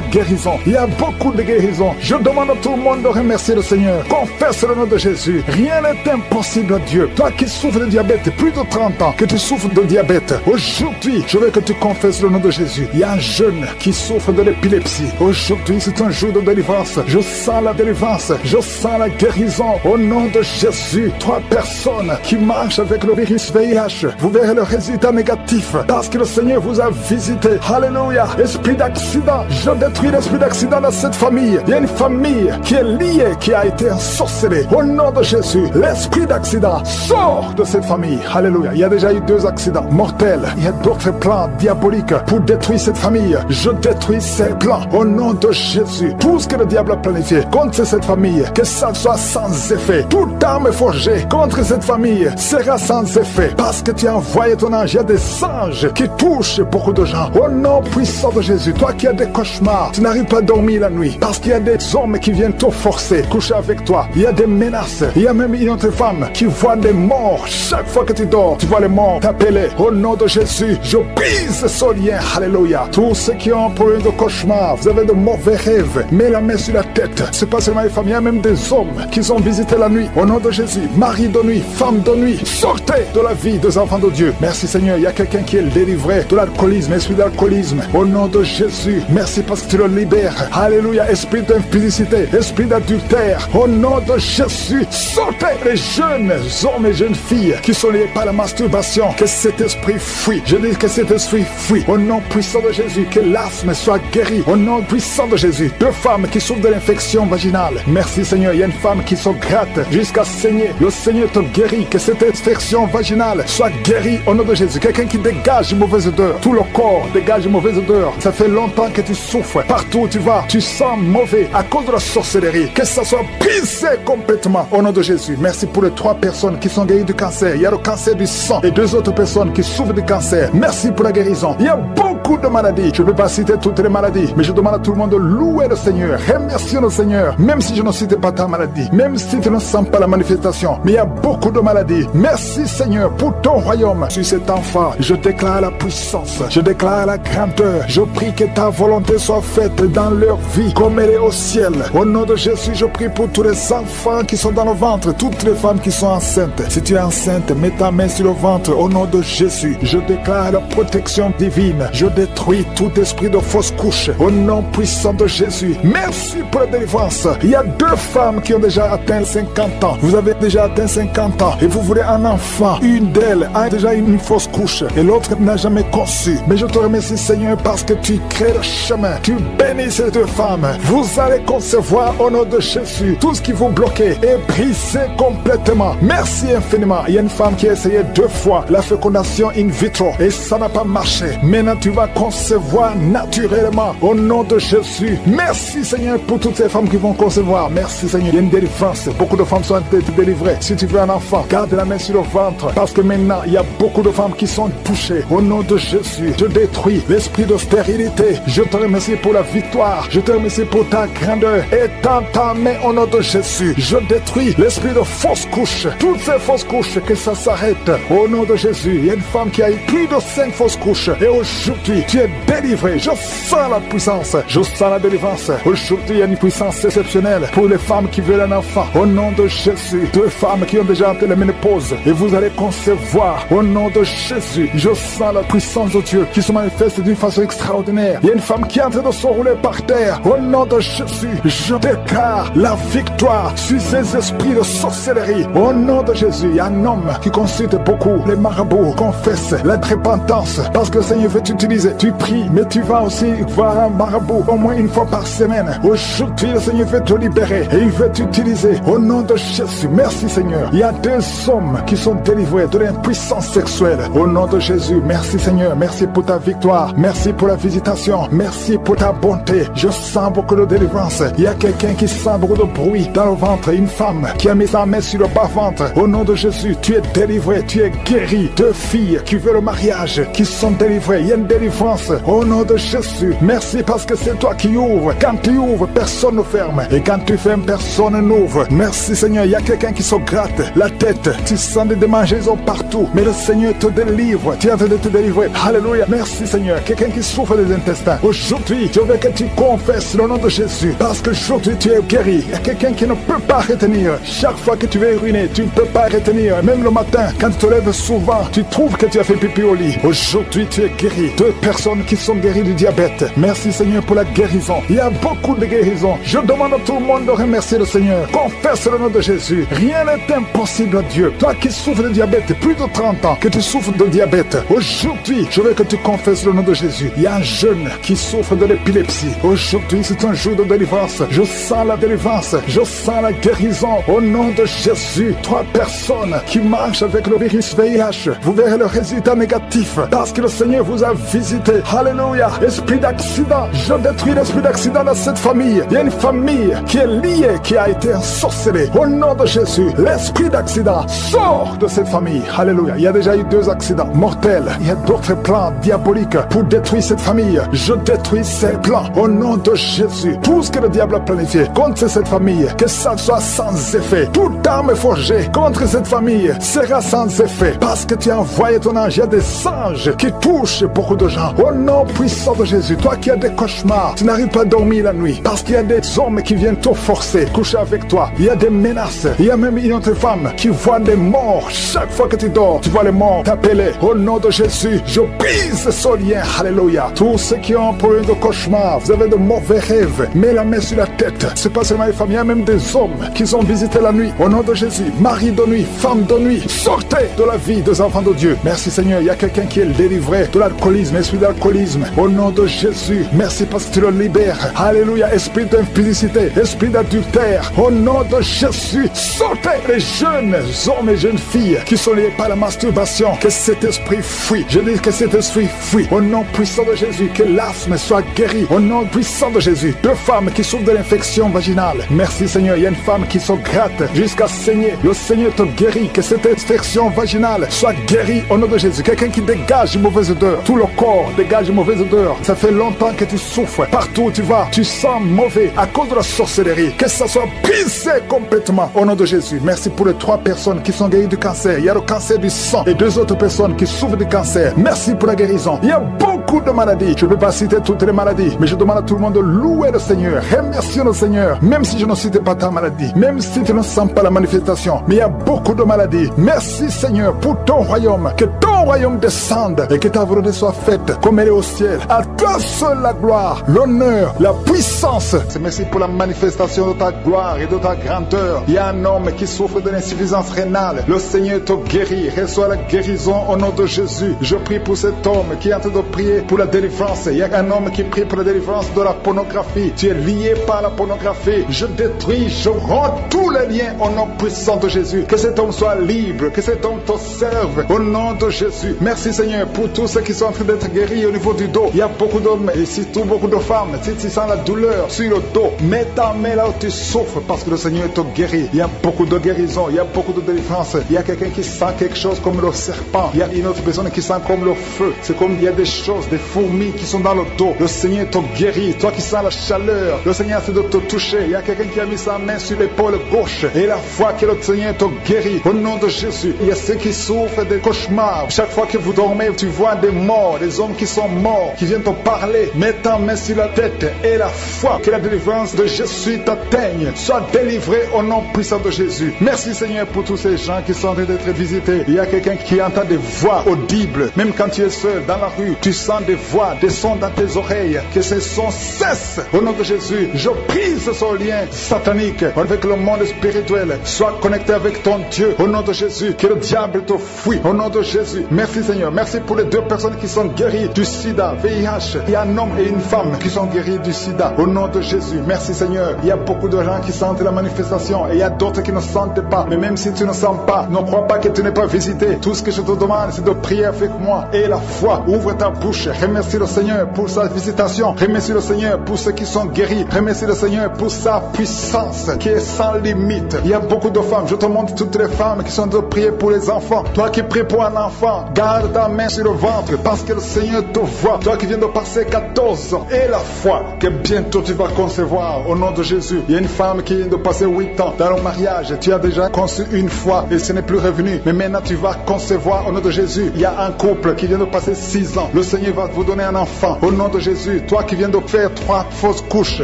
[SPEAKER 6] guérison. Il y a beaucoup de guérisons. Je demande à tout le monde de remercier le Seigneur. Confesse le nom de Jésus. Rien n'est impossible à Dieu. Toi qui souffres de diabète, plus de 30 ans que tu souffres de diabète, aujourd'hui, je veux que tu confesses le nom de Jésus. Il y a un jeune qui souffre de l'épilepsie. Aujourd'hui, c'est un jour de délivrance. Je sens la délivrance. Je sens la guérison. Au nom de Jésus, 3 personnes qui marchent avec le virus VIH, vous verrez le résultat négatif parce que le Seigneur vous a visité. Alléluia. Esprit d'accident, je détruis l'esprit d'accident dans cette famille. Il y a une famille qui est liée, qui a été ensorcelée. Au nom de Jésus, l'esprit d'accident sort de cette famille. Alléluia. Il y a déjà eu 2 accidents mortels. Il y a d'autres plans diaboliques pour détruire cette famille. Je détruis ces plans au nom de Jésus. Tout ce que le diable a planifié contre cette famille, que ça soit sans effet. Toute arme forgée contre cette famille sera sans effet parce que tu as envoyé ton ange. Il y a des anges qui touchent beaucoup de gens. Au nom puissant de Jésus, toi qui as des cauchemars, tu n'arrives pas à dormir la nuit parce qu'il y a des hommes qui viennent te forcer, coucher avec toi. Il y a des menaces. Il y a même une autre femme qui voit des morts. Chaque fois que tu dors, tu vois les morts t'appeler. Au nom de Jésus, je brise ce lien. Alléluia. Tous ceux qui ont un problème de cauchemar, vous avez de mauvais rêves, mets la main sur la tête. C'est pas seulement les femmes, il y a même des hommes qui sont visités la nuit. Au nom de Jésus, mari de nuit, femme de nuit, sortez de la vie des enfants de Dieu. Merci Seigneur. Il y a quelqu'un qui est délivré de l'alcoolisme, esprit d'alcoolisme. Au nom de Jésus, merci parce que tu le libères. Alléluia. Esprit d'impudicité, esprit d'adultère. Au nom de Jésus, sortez les jeunes hommes et jeunes filles qui sont liés par la masturbation. Que cet esprit fuit. Je dis que cet esprit fuit. Au nom puissant de Jésus, que l'asthme soit guéri. Au nom puissant de Jésus. 2 femmes qui souffrent de l'infection vaginale. Merci Seigneur. Il y a une femme qui se gratte jusqu'à saigner. Le Seigneur te guérit. Que cette infection vaginale soit guérie au nom de Jésus. Quelqu'un qui dégage une mauvaise odeur. Tout le corps dégage une mauvaise odeur. Ça fait longtemps que tu souffres. Partout où tu vas, tu sens mauvais à cause de la sorcellerie. Que ça soit brisé complètement au nom de Jésus. Merci pour les 3 personnes qui sont guéries du cancer. Il y a le cancer du sang et 2 autres personnes qui souffrent du cancer. Merci pour la guérison. Il y a beaucoup de maladies. Je ne peux pas citer toutes les maladies, mais je demande à tout le monde de louer le Seigneur. Remercier le Seigneur, même si je ne cite pas ta maladie, même si tu ne sens pas la manifestation. Mais il y a beaucoup de maladies. Merci Seigneur pour ton royaume. Sur cet enfant, je déclare la puissance. Je déclare la grandeur. Je prie que ta volonté soit faite dans leur vie comme elle est au ciel. Au nom de Jésus, je prie pour tous les enfants qui sont dans le ventre, toutes les femmes qui sont enceintes. Si tu es enceinte, mets ta main sur le ventre au nom de Jésus. Je déclare la protection divine. Je détruis tout esprit de fausse couche au nom puissant de Jésus. Merci pour la délivrance. Il y a 2 femmes qui ont déjà atteint 50 ans. Vous avez déjà atteint 50 ans et vous voulez un enfant. Une d'elles a déjà une fausse couche et l'autre n'a jamais conçu. Mais je te remercie Seigneur parce que tu crées le chemin. Tu bénis ces 2 femmes. Vous allez concevoir au nom de Jésus. Tout ce qui vous bloquait est brisé complètement. Merci infiniment. Il y a une femme qui a essayé 2 fois la fécondation in vitro et ça n'a pas marché. Maintenant tu vas concevoir naturellement au nom de Jésus. Merci Seigneur pour toutes ces femmes qui vont concevoir. Merci Seigneur. Il y a une délivrance. Beaucoup de femmes sont délivrées. Si tu veux un enfant, garde la main sur le ventre parce que maintenant il y a beaucoup de femmes qui sont touchées. Au nom de Jésus, je détruis l'esprit de stérilité. Je te remercie pour la victoire. Je te remercie pour ta grandeur. Étends ta main au nom de Jésus. Je détruis l'esprit de fausse couche. Toutes ces fausses couches, que ça s'arrête. Au nom de Jésus, il y a une femme qui a eu plus de 5 fausses couches. Et aujourd'hui, tu es délivré. Je sens la puissance. Je sens la délivrance. Aujourd'hui, il y a une puissance exceptionnelle pour les femmes qui veulent un enfant. Au nom de Jésus, 2 femmes qui ont déjà atteint la ménopause. Et vous allez concevoir. Au nom de Jésus, je sens la puissance de Dieu qui se manifeste d'une façon extraordinaire. Il y a une femme qui est en train de se rouler par terre. Au nom de Jésus, je déclare la victoire sur ces esprits de sorcellerie. Au nom de Jésus, il y a un homme qui consulte beaucoup les marabouts, confesse la repentance parce que le Seigneur veut t'utiliser. Tu pries, mais tu vas aussi voir un marabout au moins une fois par semaine. Aujourd'hui, le Seigneur veut te libérer et il veut t'utiliser. Au nom de Jésus, merci Seigneur. Il y a 2 hommes qui sont délivrés de l'impuissance sexuelle. Au nom de Jésus, merci Seigneur. Merci pour ta victoire. Merci pour la visitation. Merci pour ta bonté. Je sens beaucoup de délivrance. Il y a quelqu'un qui sent beaucoup de bruit dans le ventre. Une femme qui a mis sa main sur le bas-ventre. Au nom de Jésus, tu es délivré. Tu es guéri. 2 filles qui veulent le mariage, qui sont délivrées. Il y a une délivrance. Au nom de Jésus, merci parce que c'est toi qui ouvres. Quand tu ouvres, personne ne ferme. Et quand tu fermes, personne n'ouvre. Merci Seigneur. Il y a quelqu'un qui se gratte la tête. Tu sens des démangeaisons partout. Mais le Seigneur te délivre. Tu es en train de te délivrer. Alléluia. Merci Seigneur. Quelqu'un quelqu'un qui souffre des intestins. Aujourd'hui, je veux que tu confesses le nom de Jésus. Parce qu'aujourd'hui, tu es guéri. Il y a quelqu'un qui ne peut pas retenir. Chaque fois que tu veux uriner, tu ne peux pas retenir. Même le matin, quand tu te lèves souvent, tu trouves que tu as fait pipi au lit. Aujourd'hui, tu es guéri. 2 personnes qui sont guéries du diabète. Merci Seigneur pour la guérison. Il y a beaucoup de guérisons. Je demande à tout le monde de remercier le Seigneur. Confesse le nom de Jésus. Rien n'est impossible à Dieu. Toi qui souffres de diabète, plus de 30 ans que tu souffres de diabète, aujourd'hui, je veux que tu confesses le nom de Jésus. Il y a un jeune qui souffre de l'épilepsie. Aujourd'hui, c'est un jour de délivrance. Je sens la délivrance. Je sens la guérison. Au nom de Jésus, 3 personnes qui marchent avec le virus VIH, vous verrez le résultat négatif parce que le Seigneur vous a visité. Alléluia. Esprit d'accident, je détruis l'esprit d'accident dans cette famille. Il y a une famille qui est liée, qui a été ensorcelée. Au nom de Jésus, l'esprit d'accident sort de cette famille. Alléluia. Il y a déjà eu 2 accidents mortels. Il y a d'autres plans diaboliques pour détruire cette famille. Je détruis ces plans au nom de Jésus. Tout ce que le diable a planifié contre cette famille, que ça soit sans effet. Toute arme forgée contre cette famille sera sans effet parce que tu as envoyé ton ange. Il y a des anges qui touchent beaucoup de gens. Au nom puissant de Jésus, toi qui as des cauchemars, tu n'arrives pas à dormir la nuit parce qu'il y a des hommes qui viennent te forcer, coucher avec toi. Il y a des menaces. Il y a même une autre femme qui voit des morts. Chaque fois que tu dors, tu vois les morts t'appeler. Au nom de Jésus, je brise ce lien. Alléluia. Tous ceux qui ont un problème de cauchemar, vous avez de mauvais rêves, mets la main sur la tête. C'est pas seulement les femmes, il y a même des hommes qui sont visités la nuit. Au nom de Jésus, mari de nuit, femme de nuit, sortez de la vie des enfants de Dieu. Merci Seigneur, il y a quelqu'un qui est délivré de l'alcoolisme, esprit d'alcoolisme. Au nom de Jésus, merci parce que tu le libères. Alléluia, esprit d'impudicité, esprit d'adultère. Au nom de Jésus, sortez les jeunes hommes et jeunes filles qui sont liés par la masturbation. Que cet esprit fuit. Je dis que cet esprit fuit. Au nom puissant de Jésus, que l'asthme soit guéri. Au nom puissant de Jésus, 2 femmes qui souffrent de l'infection vaginale. Merci Seigneur, il y a une femme qui se gratte jusqu'à saigner. Le Seigneur te guérit. Que cette infection vaginale soit guérie au nom de Jésus. Quelqu'un qui dégage une mauvaise odeur. Tout le corps dégage une mauvaise odeur. Ça fait longtemps que tu souffres. Partout où tu vas, tu sens mauvais à cause de la sorcellerie. Que ça soit brisé complètement au nom de Jésus. Merci pour les 3 personnes qui sont guéries du cancer. Il y a le cancer du sang et 2 autres personnes qui souffrent du cancer. Merci pour la guérison. Il y a beaucoup de maladies. Je ne peux pas citer toutes les maladies, mais je demande à tout le monde de louer le Seigneur. Remercier le Seigneur. Même si je ne cite pas ta maladie, même si tu ne sens pas la manifestation, mais il y a beaucoup de maladies. Merci Seigneur pour ton royaume. Que ton royaume descende et que ta volonté soit faite comme elle est au ciel. À toi seul la gloire, l'honneur, la puissance. Merci pour la manifestation de ta gloire et de ta grandeur. Il y a un homme qui souffre de l'insuffisance rénale. Le Seigneur te guérit. Reçois la guérison au nom de Jésus. Je prie pour cet homme qui est en train de prier pour la délivrance. Il y a un homme qui prie pour la délivrance de la pornographie. Tu es lié par la pornographie. Je détruis, je rends tous les liens au nom puissant de Jésus. Que cet homme soit libre, que cet homme te serve au nom de Jésus. Merci Seigneur pour tous ceux qui sont en train d'être guéris au niveau du dos. Il y a beaucoup d'hommes et surtout beaucoup de femmes. Si tu sens la douleur sur le dos, mets ta main là où tu souffres parce que le Seigneur te guérit. Il y a beaucoup de guérison, il y a beaucoup de délivrance. Il y a quelqu'un qui sent quelque chose comme le serpent. Il y a une autre personne qui sent comme le feu. C'est comme il y a des choses, des fourmis qui sont dans le dos. Le Seigneur te guérit. Toi qui sens la chaleur, le Seigneur essaie de te toucher. Il y a quelqu'un qui a mis sa main sur l'épaule gauche et la foi que le Seigneur te guérit. Au nom de Jésus, il y a ceux qui souffrent des cauchemars. Chaque fois que vous dormez, tu vois des morts, des hommes qui sont morts, qui viennent te parler. Mets ta main sur la tête et la foi que la délivrance de Jésus t'atteigne. Sois délivré au nom puissant de Jésus. Merci Seigneur pour tous ces gens qui sont en train d'être visités. Il y a quelqu'un qui entend des voix audibles. Même quand tu es seul dans la rue, tu sens des voix, des sons dans tes oreilles. Que ces sons cessent. Au nom de Jésus, je brise ce lien satanique avec le monde spirituel. Sois connecté avec ton Dieu. Au nom de Jésus, que le diable te fuit. Au nom de Jésus. Merci Seigneur. Merci pour les 2 personnes qui sont guéries du sida, VIH. Il y a un homme et une femme qui sont guéris du sida. Au nom de Jésus. Merci Seigneur. Il y a beaucoup de gens qui sentent la manifestation et il y a d'autres qui ne sentent pas. Mais même si tu ne sens pas, ne crois pas que tu n'es pas visité. Tout ce que je te demande, c'est de prier avec moi. Et la foi, ouvre ta bouche. Remercie le Seigneur pour sa visitation. Remercie le Seigneur pour ceux qui sont guéris. Remercie le Seigneur pour sa puissance qui est sans limite. Il y a beaucoup de femmes. Je te montre toutes les femmes qui sont de prier pour les enfants. Toi qui pries pour un enfant, ventre. Garde ta main sur le ventre parce que le Seigneur te voit. Toi qui viens de passer 14 ans et la foi que bientôt tu vas concevoir au nom de Jésus. Il y a une femme qui vient de passer 8 ans dans le mariage. Tu as déjà conçu une fois et ce n'est plus revenu. Mais maintenant tu vas concevoir au nom de Jésus. Il y a un couple qui vient de passer 6 ans. Le Seigneur va vous donner un enfant au nom de Jésus. Toi qui viens de faire 3 fausses couches.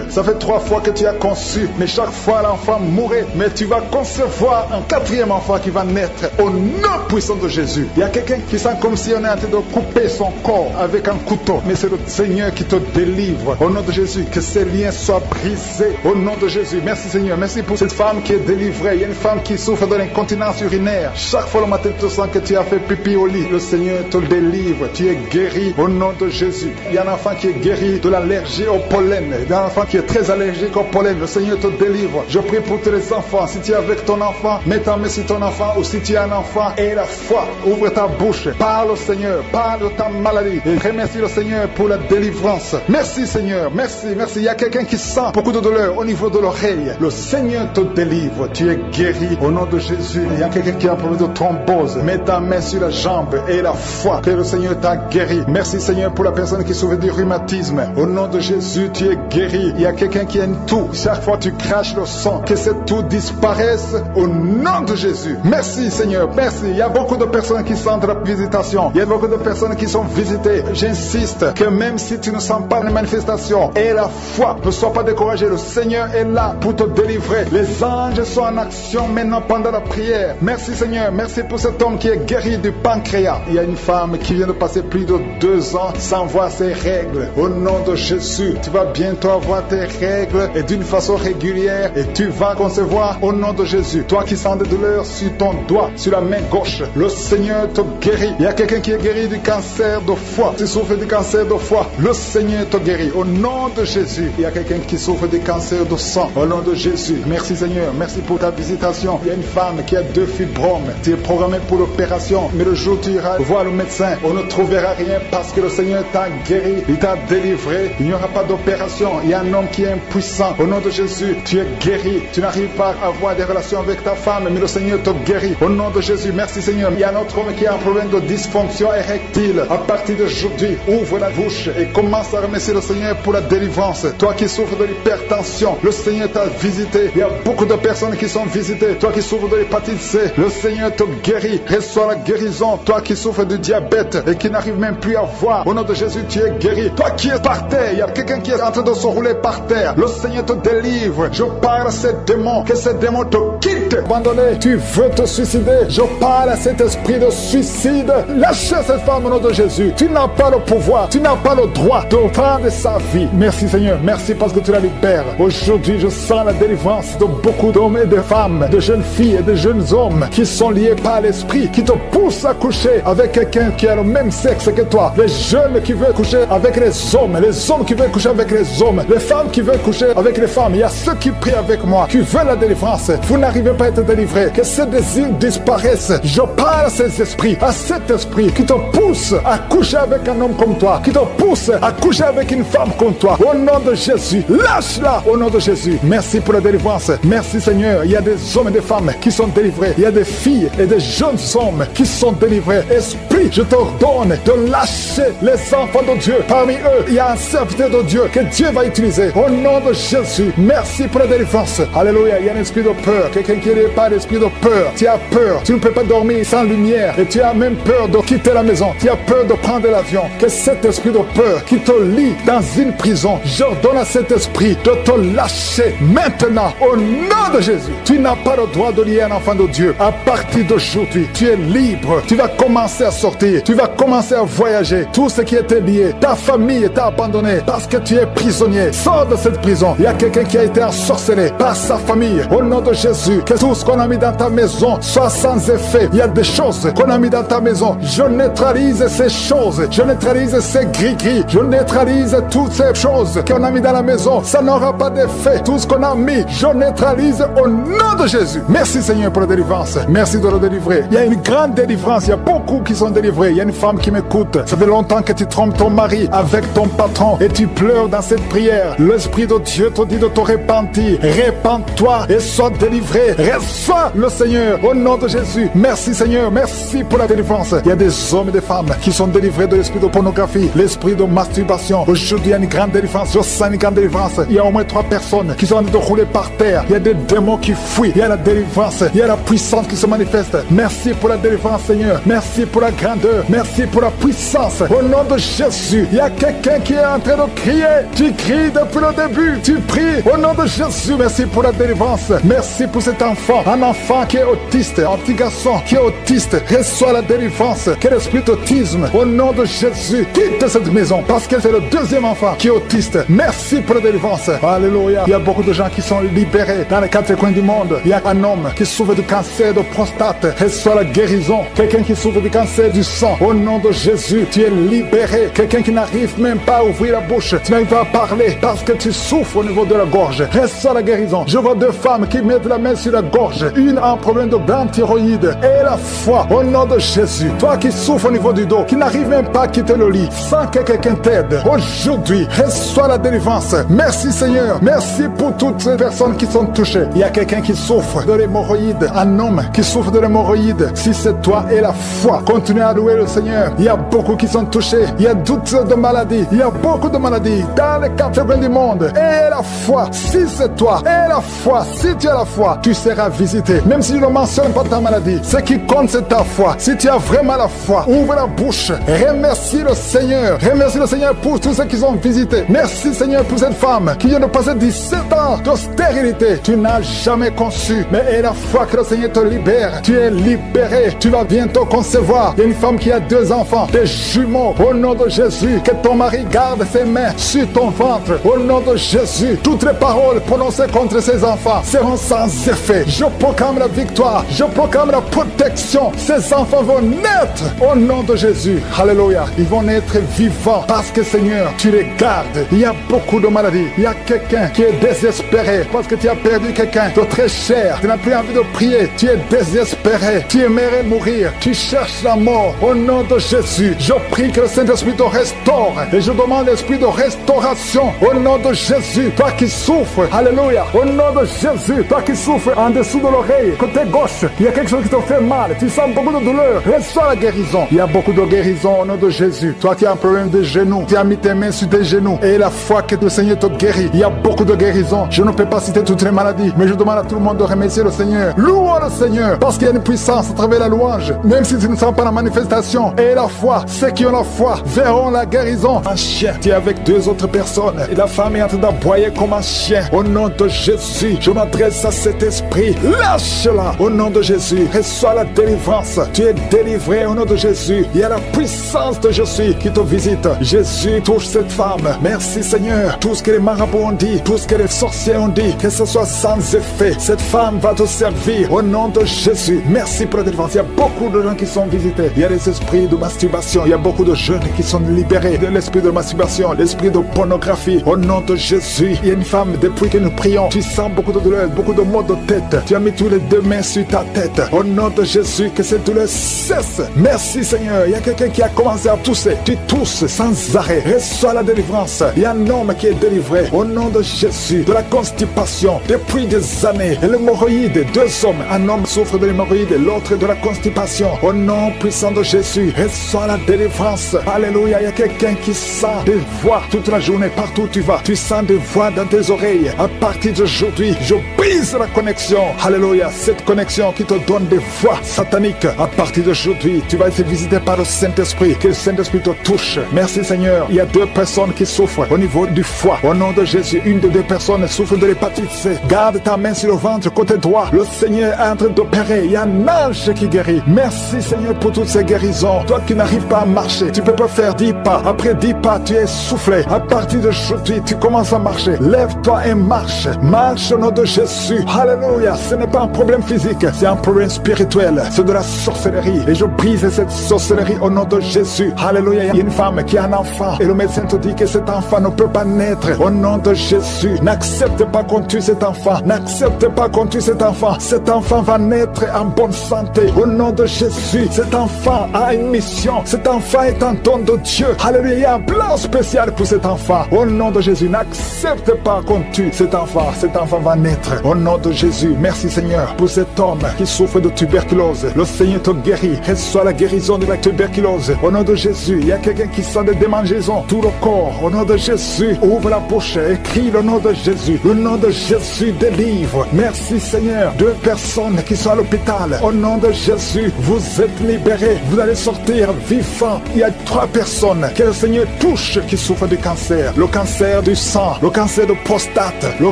[SPEAKER 6] Ça fait 3 fois que tu as conçu. Mais chaque fois l'enfant mourait. Mais tu vas concevoir un 4e enfant qui va naître au nom puissant de Jésus. Il y a quelqu'un qui sent comme si on est en train de couper son corps avec un couteau. Mais c'est le Seigneur qui te délivre au nom de Jésus. Que ces liens soient brisés au nom de Jésus. Merci Seigneur. Merci pour cette femme qui est délivrée. Il y a une femme qui souffre de l'incontinence urinaire. Chaque fois le matin tu sens que tu as fait pipi au lit. Le Seigneur te délivre. Tu es guéri au nom de Jésus. Il y a un enfant qui est guéri de l'allergie au pollen. Il y a un enfant qui est très allergique au pollen. Le Seigneur te délivre. Je prie pour tous les enfants. Si tu es avec ton enfant, mets ta main sur ton enfant. Ou si tu as un enfant et la foi, ouvre ta bouche. Parle au Seigneur. Parle de ta maladie. Et remercie le Seigneur pour la délivrance. Merci Seigneur. Merci. Merci. Il y a quelqu'un qui sent beaucoup de douleur au niveau de l'oreille. Le Seigneur te délivre. Tu es guéri au nom de Jésus. Il y a quelqu'un qui a un problème de thrombose. Mets ta main sur la jambe et la foi que le Seigneur t'a guéri. Merci Seigneur pour la personne qui souffre du rhumatisme. Au nom de Jésus, tu es guéri. Il y a quelqu'un qui a une toux. Chaque fois tu craches le sang, que cette toux disparaisse au nom de Jésus. Merci Seigneur. Merci. Il y a beaucoup de personnes qui sentent la visitation. Il y a beaucoup de personnes qui sont visitées. J'insiste que même si tu ne sens pas les manifestations et la foi, ne sois pas découragé. Le Seigneur est là pour te délivrer. Les anges sont en action maintenant pendant la prière. Merci Seigneur. Merci pour cet homme qui est guéri du pancréas. Il y a une femme qui vient de passer plus de 2 ans sans voir ses règles. Au nom de Jésus, tu vas bientôt avoir tes règles et d'une façon régulière et tu vas concevoir au nom de Jésus. Toi qui sens des douleurs sur ton doigt, sur la main gauche, le Seigneur te guérit. Il y a quelqu'un qui est guéri du cancer de foie. Tu souffres du cancer de foie, le Seigneur te guérit au nom de Jésus. Il y a quelqu'un qui souffre du cancer de sang au nom de Jésus. Merci Seigneur, merci pour ta visitation. Il y a une femme qui a 2 fibromes. Tu es programmé pour l'opération, mais le jour où tu iras voir le médecin, on ne trouvera rien parce que le Seigneur t'a guéri, il t'a délivré. Il n'y aura pas d'opération. Il y a un homme qui est impuissant. Au nom de Jésus, tu es guéri. Tu n'arrives pas à avoir des relations avec ta femme, mais le Seigneur te guérit. Au nom de Jésus, merci Seigneur. Il y a un autre homme qui a un problème de dysfonction érectile. À partir d'aujourd'hui, ouvre la bouche et commence à remercier le Seigneur pour la délivrance. Toi qui souffres de l'hypertension, le Seigneur t'a visité. Il y a beaucoup de personnes qui sont visitées. Toi qui souffres de l'hépatite C, le Seigneur te guérit. Reçois la guérison. Toi qui souffres du diabète et qui n'arrive même plus à voir, au nom de Jésus, tu es guéri. Toi qui es par terre, il y a quelqu'un qui est en train de se rouler par terre. Le Seigneur te délivre. Je parle à ces démons, que ces démons te quittent. Abandonné, tu veux te suicider. Je parle à cet esprit de suicide. Lâchez cette femme au nom de Jésus. Tu n'as pas le pouvoir, tu n'as pas le droit de prendre sa vie. Merci Seigneur, merci parce que tu la libères. Aujourd'hui, je sens la délivrance de beaucoup d'hommes et de femmes, de jeunes filles et de jeunes hommes qui sont liés par l'esprit, qui te poussent à coucher avec quelqu'un qui a le même sexe que toi. Les jeunes qui veulent coucher avec les hommes qui veulent coucher avec les hommes, les femmes qui veulent coucher avec les femmes. Il y a ceux qui prient avec moi, qui veulent la délivrance. Vous n'arrivez pas à être délivré. Que ces désirs disparaissent. Je parle à ces esprits, à cet esprit qui te pousse à coucher avec un homme comme toi, qui te pousse à coucher avec une femme comme toi. Au nom de Jésus, lâche-la au nom de Jésus. Merci pour la délivrance. Merci Seigneur. Il y a des hommes et des femmes qui sont délivrés. Il y a des filles et des jeunes hommes qui sont délivrés. Esprit, je t'ordonne de lâcher les enfants de Dieu. Parmi eux, il y a un serviteur de Dieu que Dieu va utiliser. Au nom de Jésus, merci pour la délivrance. Alléluia. Il y a un esprit de peur. Quelqu'un qui n'est pas l'esprit de peur. Tu as peur. Tu ne peux pas dormir sans lumière. Et tu as même peur de quitter la maison. Tu as peur de prendre l'avion. Que cet esprit de peur qui te lie dans une prison, j'ordonne à cet esprit de te lâcher maintenant. Au nom de Jésus. Tu n'as pas le droit de lier un enfant de Dieu. À partir d'aujourd'hui, tu es libre. Tu vas commencer à sortir. Tu vas commencer à voyager. Tout ce qui était lié, ta famille t'a abandonné parce que tu es prisonnier. Sors de cette prison. Il y a quelqu'un qui a été ensorcelé par sa famille. Au nom de Jésus, que tout ce qu'on a mis dans ta maison soit sans effet. Il y a des choses qu'on a mis dans ta maison. Je neutralise ces choses. Je neutralise ces gris-gris. Je neutralise toutes ces choses qu'on a mis dans la maison. Ça n'aura pas d'effet. Tout ce qu'on a mis, je neutralise au nom de Jésus. Merci Seigneur pour la délivrance. Merci de le délivrer. Il y a une grande délivrance. Il y a beaucoup qui sont délivrés. Il y a une femme qui m'écoute. Ça fait longtemps que tu trompes ton mari avec ton patron et tu pleures dans cette prière. L'Esprit de Dieu te dit de te repentir. Repends-toi et sois délivré. Reçois le Seigneur au nom de Jésus. Merci Seigneur. Merci pour la délivrance. délivrance. Il y a des hommes et des femmes qui sont délivrés de l'esprit de pornographie, l'esprit de masturbation. Aujourd'hui, il y a une grande délivrance. Je sens une grande délivrance. Il y a au moins 3 personnes qui sont en train de rouler par terre. Il y a des démons qui fuient. Il y a la délivrance. Il y a la puissance qui se manifeste. Merci pour la délivrance, Seigneur. Merci pour la grandeur. Merci pour la puissance. Au nom de Jésus, il y a quelqu'un qui est en train de crier. Tu cries depuis le début. Tu pries au nom de Jésus. Merci pour la délivrance. Merci pour cet enfant. Un enfant qui est autiste. Un petit garçon qui est autiste. Reçois la délivrance. Quel esprit d'autisme. Au nom de Jésus, quitte cette maison. Parce que c'est le deuxième enfant qui est autiste. Merci pour la délivrance. Alléluia. Il y a beaucoup de gens qui sont libérés dans les 4 coins du monde. Il y a un homme qui souffre du cancer de prostate. Reçois la guérison. Quelqu'un qui souffre du cancer du sang. Au nom de Jésus, tu es libéré. Quelqu'un qui n'arrive même pas à ouvrir la bouche. Tu n'arrives pas à parler parce que tu souffres au niveau de la gorge. Reçois la guérison. Je vois 2 femmes qui mettent la main sur la gorge. Une a un problème de grande thyroïde. Et la foi. Au nom de Jésus. Toi qui souffres au niveau du dos, qui n'arrive même pas à quitter le lit, sans que quelqu'un t'aide. Aujourd'hui, reçois la délivrance. Merci Seigneur. Merci pour toutes ces personnes qui sont touchées. Il y a quelqu'un qui souffre de l'hémorroïde. Un homme qui souffre de l'hémorroïde. Si c'est toi et la foi, continue à louer le Seigneur. Il y a beaucoup qui sont touchés. Il y a toutes de maladies. Il y a beaucoup de maladies dans les 4 coins du monde. Et la foi, si c'est toi, et la foi, si tu as la foi, tu seras visité. Même si je ne mentionne pas ta maladie, ce qui compte c'est ta foi. Si tu as vraiment la foi, ouvre la bouche. Remercie le Seigneur. Remercie le Seigneur pour tous ceux qui sont visités. Merci Seigneur pour cette femme qui vient de passer 17 ans de stérilité. Tu n'as jamais conçu, mais et la foi que le Seigneur te libère. Tu es libéré. Tu vas bientôt concevoir. Il y a une femme qui a 2 enfants, des jumeaux. Au nom de Jésus, que ton mari garde ses mains sur ton ventre. Au nom de Jésus, toutes les paroles prononcées contre ses enfants seront sans effet. Je proclame la victoire. Je proclame la protection. Ces enfants vont naître au nom de Jésus. Alléluia. Ils vont naître vivants parce que Seigneur, tu les gardes. Il y a beaucoup de maladies. Il y a quelqu'un qui est désespéré parce que tu as perdu quelqu'un de très cher. Tu n'as plus envie de prier. Tu es désespéré. Tu aimerais mourir. Tu cherches la mort. Au nom de Jésus, je prie que le Saint-Esprit te restaure. Et je demande l'esprit de restauration. Au nom de Jésus, toi qui souffres. Alléluia. Au nom de Jésus, toi qui souffres en dessous de l'oreille, côté gauche, il y a quelque chose qui te fait mal. Tu sens beaucoup de douleur. Reçois la guérison. Il y a beaucoup de guérison au nom de Jésus. Toi qui as un problème de genoux, tu as mis tes mains sur tes genoux. Et la foi que le Seigneur te guérit. Il y a beaucoup de guérison. Je ne peux pas citer toutes les maladies, mais je demande à tout le monde de remercier le Seigneur. Louons le Seigneur, parce qu'il y a une puissance à travers la louange. Même si tu ne sens pas la manifestation. Et la foi, ceux qui ont la foi verront la guérison. Un chien, tu es avec 2 autres personnes. Et la femme est en train d'aboyer comme un chien. Au nom de Jésus, je m'adresse à cet esprit. Lâche-la. Au nom de Jésus, reçois la délivrance. Tu es délivré au nom de Jésus. Il y a la puissance de Jésus qui te visite. Jésus touche cette femme. Merci Seigneur. Tout ce que les marabouts ont dit, tout ce que les sorciers ont dit, que ce soit sans effet. Cette femme va te servir au nom de Jésus. Merci pour la délivrance. Il y a beaucoup de gens qui sont visités. Il y a des esprits de masturbation. Il y a beaucoup de jeunes qui sont libérés de l'esprit de masturbation, l'esprit de pornographie. Au nom de Jésus, il y a une femme, depuis que nous prions, tu sens beaucoup de douleur, beaucoup de maux de tête. Tu as mis tous les 2 mains sur ta tête. Au nom de Jésus, que cette douleur cesse. Merci Seigneur. Il y a quelqu'un qui a commencé à tousser. Tu tousses sans arrêt. Reçois la délivrance. Il y a un homme qui est délivré. Au nom de Jésus, de la constipation depuis des années. Et l'hémorroïde, 2 hommes. Un homme souffre de l'hémorroïde et l'autre de la constipation. Au nom puissant de Jésus, reçois la délivrance. Alléluia. Il y a quelqu'un qui sent des voix toute la journée, partout où tu vas. Tu sens des voix dans tes oreilles. À partir d'aujourd'hui, je brise la connexion. Alléluia. Cette connexion qui te donne des voix sataniques. À partir d'aujourd'hui, tu vas être visité par le Saint-Esprit. Que le Saint-Esprit te touche. Merci Seigneur. Il y a 2 personnes qui souffrent au niveau du foie. Au nom de Jésus, une des 2 personnes souffre de l'hépatite C. Garde ta main sur le ventre, côté droit. Le Seigneur est en train d'opérer. Il y a un ange qui guérit. Merci Seigneur pour toutes ces guérisons. Toi qui n'arrives pas à marcher, tu peux pas faire 10 pas. Après 10 pas, tu es soufflé. À partir d'aujourd'hui, tu commences à marcher. Lève-toi et marche. Marche au nom de Jésus. Alléluia. Ce n'est pas un problème physique, c'est un problème spirituel. C'est de la sorcellerie. Et je brise cette sorcellerie au nom de Jésus. Alléluia. Il y a une femme qui a un enfant. Et le médecin te dit que cet enfant ne peut pas naître. Au nom de Jésus. N'accepte pas qu'on tue cet enfant. N'accepte pas qu'on tue cet enfant. Cet enfant va naître en bonne santé. Au nom de Jésus. Cet enfant a une mission. Cet enfant est un don de Dieu. Alléluia. Il y a un plan spécial pour cet enfant. Au nom de Jésus. N'accepte pas qu'on tue cet enfant. Cet enfant va naître. Au nom de Jésus. Merci Seigneur pour cet homme qui souffre de tuberculose. Le Seigneur te guérit. Reçois la guérison de la tuberculose. Au nom de Jésus, il y a quelqu'un qui sent des démangeaisons. Tout le corps, au nom de Jésus, ouvre la bouche et crie le nom de Jésus. Le nom de Jésus délivre. Merci Seigneur. 2 personnes qui sont à l'hôpital. Au nom de Jésus, vous êtes libérés. Vous allez sortir vivants. Il y a 3 personnes que le Seigneur touche qui souffrent du cancer. Le cancer du sang, le cancer de prostate, le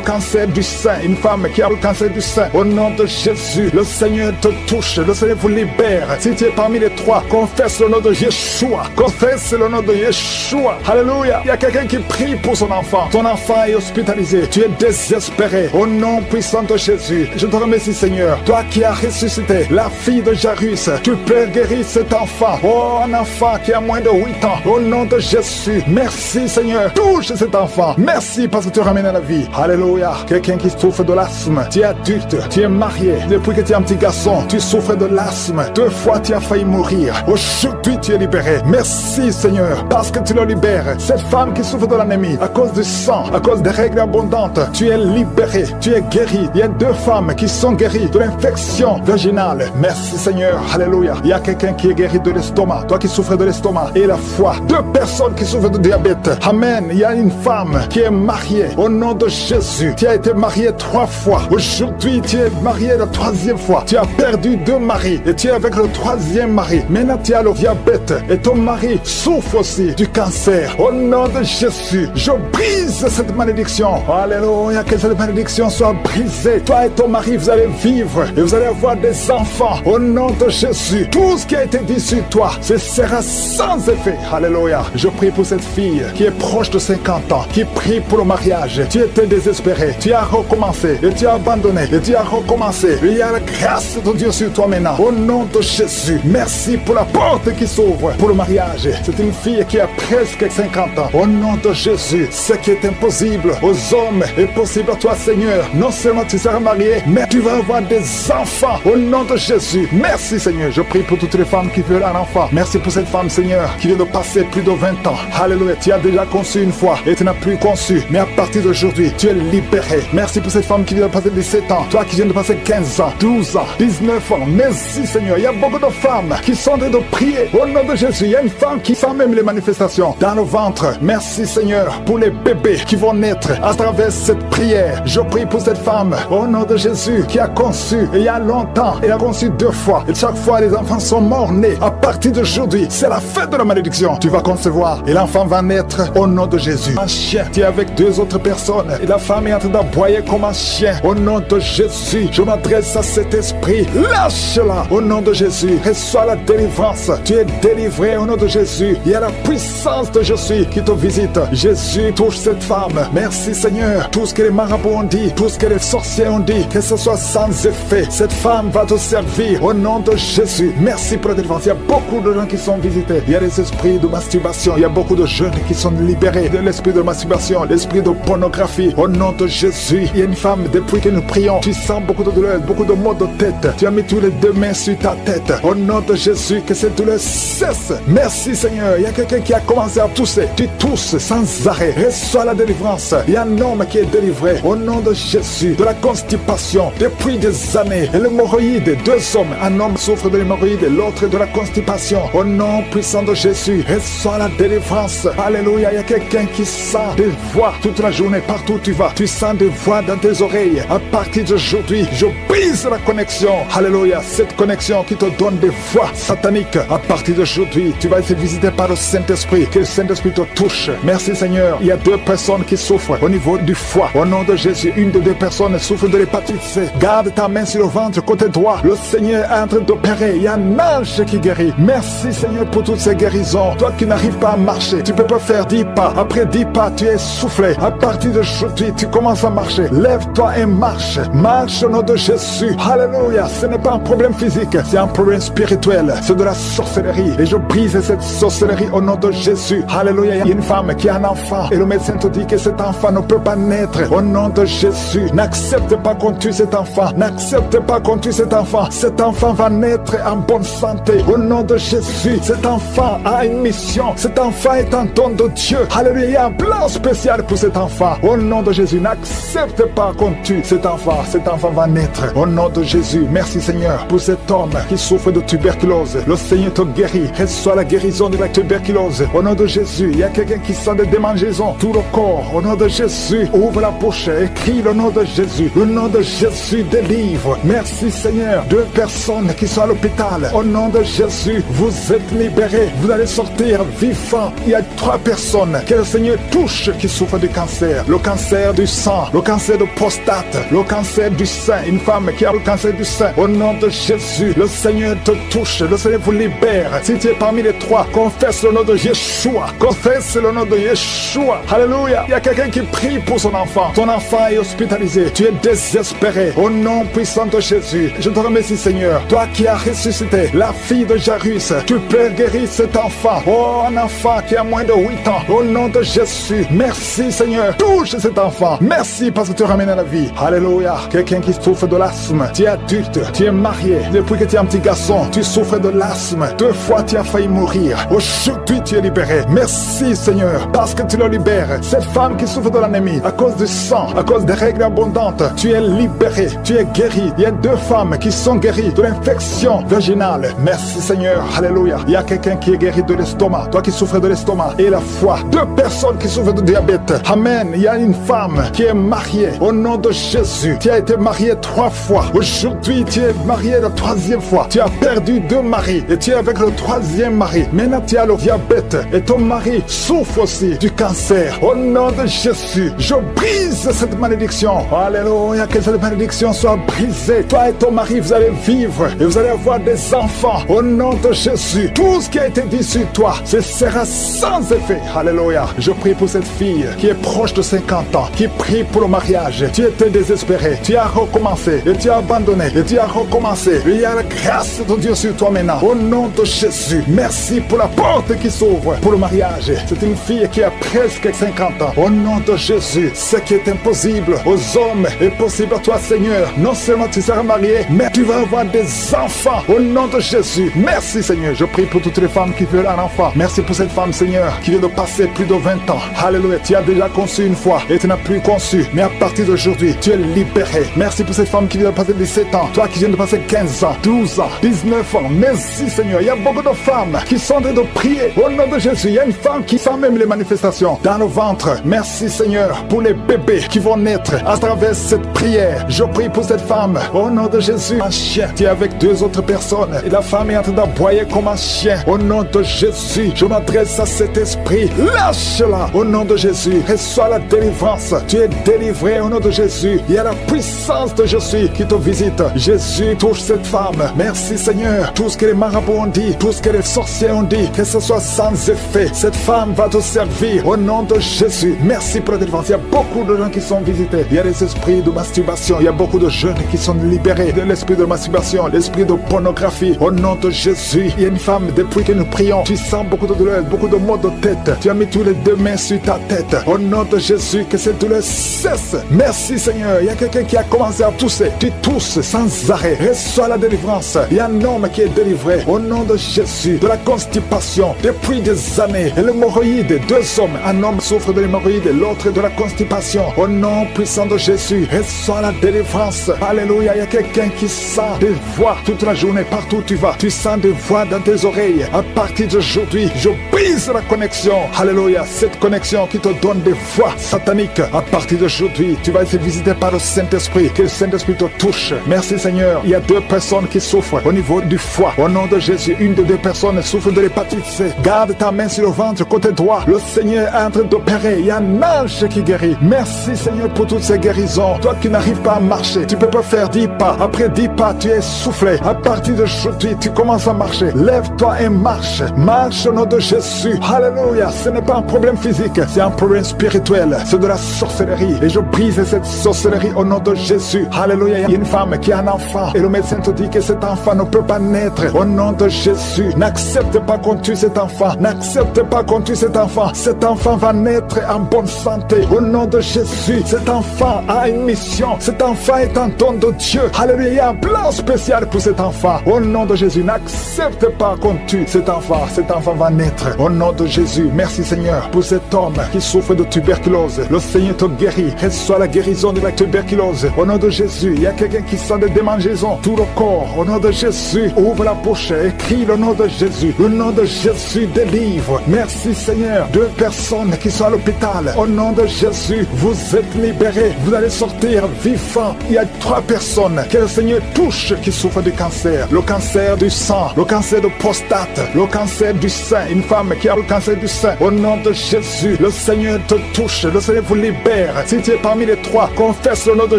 [SPEAKER 6] cancer du sein. Une femme qui a le cancer du sein. Au nom de Jésus, le Seigneur te touche. Le Seigneur vous libère. Si tu es parmi les 3, confesse le nom de Yeshua. Confesse le nom de Yeshua. Alléluia. Il y a quelqu'un qui prie pour son enfant. Ton enfant est hospitalisé. Tu es désespéré. Au nom puissant de Jésus, je te remercie Seigneur. Toi qui as ressuscité la fille de Jairus, tu peux guérir cet enfant. Oh, un enfant qui a moins de 8 ans. Au nom de Jésus, merci Seigneur. Touche cet enfant. Merci parce que tu ramènes à la vie. Alléluia. Quelqu'un qui souffre de l'asthme. Tu es adulte. Tu es marié. Depuis que tu es un petit garçon, tu souffres de l'asthme. 2 fois tu as failli mourir. Aujourd'hui tu es libéré. Merci Seigneur parce que tu le libères. Cette femme qui souffre de l'anémie à cause du sang, à cause des règles abondantes, tu es libéré. Tu es guéri. Il y a 2 femmes qui sont guéries de l'infection vaginale. Merci Seigneur. Alléluia. Il y a quelqu'un qui est guéri de l'estomac. Toi qui souffres de l'estomac et la foie. 2 personnes qui souffrent de diabète. Amen. Il y a une femme qui est mariée. Au nom de Jésus, tu as été mariée 3 fois. Aujourd'hui, tu es mariée la 3e fois. Tu as perdu 2 maris et tu es avec le 3e mari. Maintenant, tu as le diabète et ton mari souffre aussi du cancer. Au nom de Jésus, je brise cette malédiction. Alléluia, que cette malédiction soit brisée. Toi et ton mari, vous allez vivre et vous allez avoir des enfants. Au nom de Jésus, tout ce qui a été dit sur toi, ce sera sans effet. Alléluia. Je prie pour cette fille qui est proche de 50 ans, qui prie pour le mariage. Tu étais désespéré, tu as recommencé et tu as abandonné et tu as recommencé. Il y a la grâce de Dieu sur toi maintenant. Au nom de Jésus, merci pour la porte qui s'ouvre pour le mariage. C'est une fille qui a presque 50 ans. Au nom de Jésus, ce qui est impossible aux hommes est possible à toi, Seigneur. Non seulement tu seras marié, mais tu vas avoir des enfants. Au nom de Jésus, merci Seigneur. Je prie pour toutes les femmes qui veulent un enfant. Merci pour cette femme, Seigneur, qui vient de passer plus de 20 ans. Alléluia. Tu as déjà conçu une fois et tu n'as plus conçu. Mais à partir d'aujourd'hui, tu es libéré. Merci pour cette femme qui vient de passer 17 ans. Toi qui viens de passer 15 ans, 12 ans, 19 ans. Merci Seigneur. Il y a beaucoup de femmes qui sont en train de prier. Au nom de Jésus, il y a une femme qui sent même les manifestations dans le ventre. Merci Seigneur pour les bébés qui vont naître à travers cette prière. Je prie pour cette femme. Au nom de Jésus qui a conçu et il y a longtemps. Elle a conçu 2 fois. Et chaque fois, les enfants sont morts-nés. À partir d'aujourd'hui, c'est la fête de la malédiction. Tu vas concevoir et l'enfant va naître au nom de Jésus. Un chien, tu es avec 2 autres personnes et la femme est en train d'aboyer comme un chien. Au nom de Jésus, je m'adresse à cet esprit. Lâche-la au nom de Jésus. Reçois la délivrance. Tu es délivré au nom de Jésus. Il y a la puissance de Jésus qui te visite. Jésus touche cette femme. Merci Seigneur. Tout ce que les marabouts ont dit, tout ce que les sorciers ont dit, que ce soit sans effet. Cette femme va te servir au nom de Jésus. Merci pour la délivrance. Il y a beaucoup de gens qui sont visités. Il y a des esprits de masturbation. Il y a beaucoup de jeunes qui sont libérés de l'esprit de masturbation, l'esprit de pornographie. Au nom de Jésus, il y a une femme, depuis que nous prions, tu sens beaucoup de douleur, beaucoup de maux de tête. Tu as mis tous les 2 mains sur ta tête. Au nom de Jésus, que cette douleur cesse. Merci Seigneur. Il y a quelqu'un qui a commencé à tousser. Tu tousses sans arrêt. Reçois la délivrance. Il y a un homme qui est délivré. Au nom de Jésus, de la constipation depuis des années. Et l'hémorroïde, 2 hommes. Un homme souffre de l'hémorroïde, l'autre de la constipation. Au nom puissant de Jésus, reçois la délivrance. Alléluia. Il y a quelqu'un qui sent des voix toute la journée, partout où tu vas. Tu sens des voix dans tes oreilles. À partir d'aujourd'hui, je brise la connexion. Alléluia. Cette connexion qui te donne des voix sataniques. À partir d'aujourd'hui, tu vas être visité par le Saint-Esprit. Que le Saint-Esprit te touche. Merci Seigneur. Il y a 2 personnes qui souffrent au niveau du foie. Au nom de Jésus, une des 2 personnes souffre de l'hépatite C. Garde ta main sur le ventre, côté droit. Le Seigneur est en train d'opérer. Il y a un ange qui guérit. Merci Seigneur pour toutes ces guérisons. Toi qui n'arrives pas à marcher, tu peux pas faire 10 pas. Après 10 pas, tu es soufflé. À partir d'aujourd'hui, tu commences à marcher. Lève-toi et marche. Marche au nom de Jésus. Jésus. Alléluia. Ce n'est pas un problème physique, c'est un problème spirituel. C'est de la sorcellerie. Et je brise cette sorcellerie au nom de Jésus. Alléluia. Il y a une femme qui a un enfant et le médecin te dit que cet enfant ne peut pas naître. Au nom de Jésus, n'accepte pas qu'on tue cet enfant. N'accepte pas qu'on tue cet enfant. Cet enfant va naître en bonne santé. Au nom de Jésus, cet enfant a une mission. Cet enfant est un don de Dieu. Alléluia. Il y a un plan spécial pour cet enfant. Au nom de Jésus, n'accepte pas qu'on tue cet enfant. Cet enfant va naître. Au nom de Jésus, merci Seigneur pour cet homme qui souffre de tuberculose. Le Seigneur te guérit. Reçois la guérison de la tuberculose. Au nom de Jésus, il y a quelqu'un qui sent des démangeaisons. Tout le corps. Au nom de Jésus, ouvre la bouche et crie le nom de Jésus. Le nom de Jésus délivre. Merci Seigneur. 2 personnes qui sont à l'hôpital. Au nom de Jésus, vous êtes libérés. Vous allez sortir vivants. Il y a 3 personnes que le Seigneur touche qui souffrent du cancer. Le cancer du sang, le cancer de prostate, le cancer du sein. Une femme qui a le cancer du sein. Au nom de Jésus, le Seigneur te touche. Le Seigneur vous libère. Si tu es parmi les 3, confesse le nom de Yeshua. Confesse le nom de Yeshua. Alléluia. Il y a quelqu'un qui prie pour son enfant. Ton enfant est hospitalisé. Tu es désespéré. Au nom puissant de Jésus, je te remercie Seigneur. Toi qui as ressuscité la fille de Jairus, tu peux guérir cet enfant. Oh, un enfant qui a moins de 8 ans. Au nom de Jésus, merci Seigneur. Touche cet enfant. Merci parce que tu ramènes à la vie. Alléluia. Quelqu'un qui souffre de l'asthme. Tu es adulte. Tu es marié. Depuis que tu es un petit garçon, tu souffres de l'asthme. 2 fois tu as failli mourir. Aujourd'hui tu es libéré. Merci Seigneur parce que tu le libères. Cette femme qui souffre de l'anémie à cause du sang, à cause des règles abondantes, tu es libéré. Tu es guéri. Il y a 2 femmes qui sont guéries de l'infection vaginale. Merci Seigneur. Alléluia. Il y a quelqu'un qui est guéri de l'estomac. Toi qui souffres de l'estomac et la foi. 2 personnes qui souffrent de diabète. Amen. Il y a une femme qui est mariée. Au nom de Jésus. Tu as été mariée 3 fois. Aujourd'hui, tu es mariée la 3e fois. Tu as perdu 2 maris et tu es avec le 3e mari. Maintenant, tu as le diabète et ton mari souffre aussi du cancer. Au nom de Jésus, je brise cette malédiction. Alléluia. Que cette malédiction soit brisée. Toi et ton mari, vous allez vivre et vous allez avoir des enfants. Au nom de Jésus, tout ce qui a été dit sur toi, ce sera sans effet. Alléluia. Je prie pour cette fille qui est proche de 50 ans, qui prie pour le mariage. Tu étais désespéré, tu as recommencé et tu as abandonné et tu as recommencé. Il y a la grâce de Dieu sur toi maintenant. Au nom de Jésus, merci pour la porte qui s'ouvre pour le mariage. C'est une fille qui a presque 50 ans. Au nom de Jésus, ce qui est impossible aux hommes est possible à toi, Seigneur. Non seulement tu seras marié, mais tu vas avoir des enfants. Au nom de Jésus, merci Seigneur. Je prie pour toutes les femmes qui veulent un enfant. Merci pour cette femme, Seigneur, qui vient de passer plus de 20 ans. Alléluia. Tu as déjà conçu une fois et tu n'as plus conçu. Mais à partir d'aujourd'hui, tu es libéré. Merci pour cette femme qui vient de passer 17 ans. Toi qui viens de passer 15 ans, 12 ans, 19 ans. Merci Seigneur. Il y a beaucoup de femmes qui sont en train de prier. Au nom de Jésus, il y a une femme qui sent même les manifestations dans le ventre. Merci Seigneur pour les bébés qui vont naître à travers cette prière. Je prie pour cette femme. Au nom de Jésus, un chien. Tu es avec 2 autres personnes et la femme est en train d'aboyer comme un chien. Au nom de Jésus, je m'adresse à cet esprit. Lâche-la. Au nom de Jésus, reçois la délivrance. Tu es délivré au nom de Jésus. Il y a la puissance de Jésus qui te visite. Jésus touche cette femme. Merci Seigneur. Tout ce que les marabouts ont dit, tout ce que les sorciers ont dit, que ce soit sans effet. Cette femme va te servir au nom de Jésus. Merci pour la délivrance. Il y a beaucoup de gens qui sont visités. Il y a des esprits de masturbation. Il y a beaucoup de jeunes qui sont libérés de l'esprit de masturbation, l'esprit de pornographie. Au nom de Jésus, il y a une femme, depuis que nous prions, tu sens beaucoup de douleur, beaucoup de maux de tête. Tu as mis tous les 2 mains sur ta tête. Au nom de Jésus, que cette douleur cesse. Merci Seigneur. Il y a quelqu'un qui a commencé à tousser. Tu tousses sans arrêt. Reçois la délivrance. Il y a un homme qui est délivré. Au nom de Jésus, de la constipation depuis des années. Et l'hémorroïde, 2 hommes. Un homme souffre de l'hémorroïde, l'autre de la constipation. Au nom puissant de Jésus, reçois la délivrance. Alléluia. Il y a quelqu'un qui sent des voix toute la journée, partout où tu vas. Tu sens des voix dans tes oreilles. À partir d'aujourd'hui, je brise la connexion. Alléluia. Cette connexion qui te donne des voix sataniques. À partir d'aujourd'hui, tu vas être visité par le Saint-Esprit. Que le Saint-Esprit te touche. Merci Seigneur. Il y a 2 personnes qui souffrent au niveau du foie. Au nom de Jésus, une des 2 personnes souffre de l'hépatite C. Garde ta main sur le ventre, côté droit. Le Seigneur est en train d'opérer. Il y a un ange qui guérit. Merci Seigneur pour toutes ces guérisons. Toi qui n'arrives pas à marcher, tu peux pas faire 10 pas. Après 10 pas, tu es soufflé. À partir d'aujourd'hui, tu commences à marcher. Lève-toi et marche. Marche au nom de Jésus. Alléluia. Ce n'est pas un problème physique, c'est un problème spirituel. C'est de la sorcellerie. Et je brise cette sorcellerie au nom de Jésus. Alléluia. Il y a une femme qui a un enfant et le médecin te dit que cet enfant ne peut pas naître. Au nom de Jésus, n'accepte pas qu'on tue cet enfant. N'accepte pas qu'on tue cet enfant. Cet enfant va naître en bonne santé. Au nom de Jésus, cet enfant a une mission. Cet enfant est un don de Dieu. Alléluia, il y a un plan spécial pour cet enfant. Au nom de Jésus, n'accepte pas qu'on tue cet enfant. Cet enfant va naître. Au nom de Jésus, merci Seigneur pour cet homme qui souffre de tuberculose. Le Seigneur te guérit. Reçois la guérison de la tuberculose. Au nom de Jésus, il y a quelqu'un qui sent des démangeaisons. Tout le corps. Au nom de Jésus, ouvre la bouche et crie le nom de Jésus. Le nom de Jésus délivre. Merci Seigneur. 2 personnes qui sont à l'hôpital. Au nom de Jésus, vous êtes libérés. Vous allez sortir vivants. Il y a 3 personnes que le Seigneur touche qui souffrent du cancer. Le cancer du sang, le cancer de prostate, le cancer du sein. Une femme qui a le cancer du sein. Au nom de Jésus, le Seigneur te touche. Le Seigneur vous libère. Si tu es parmi les 3, confesse le nom de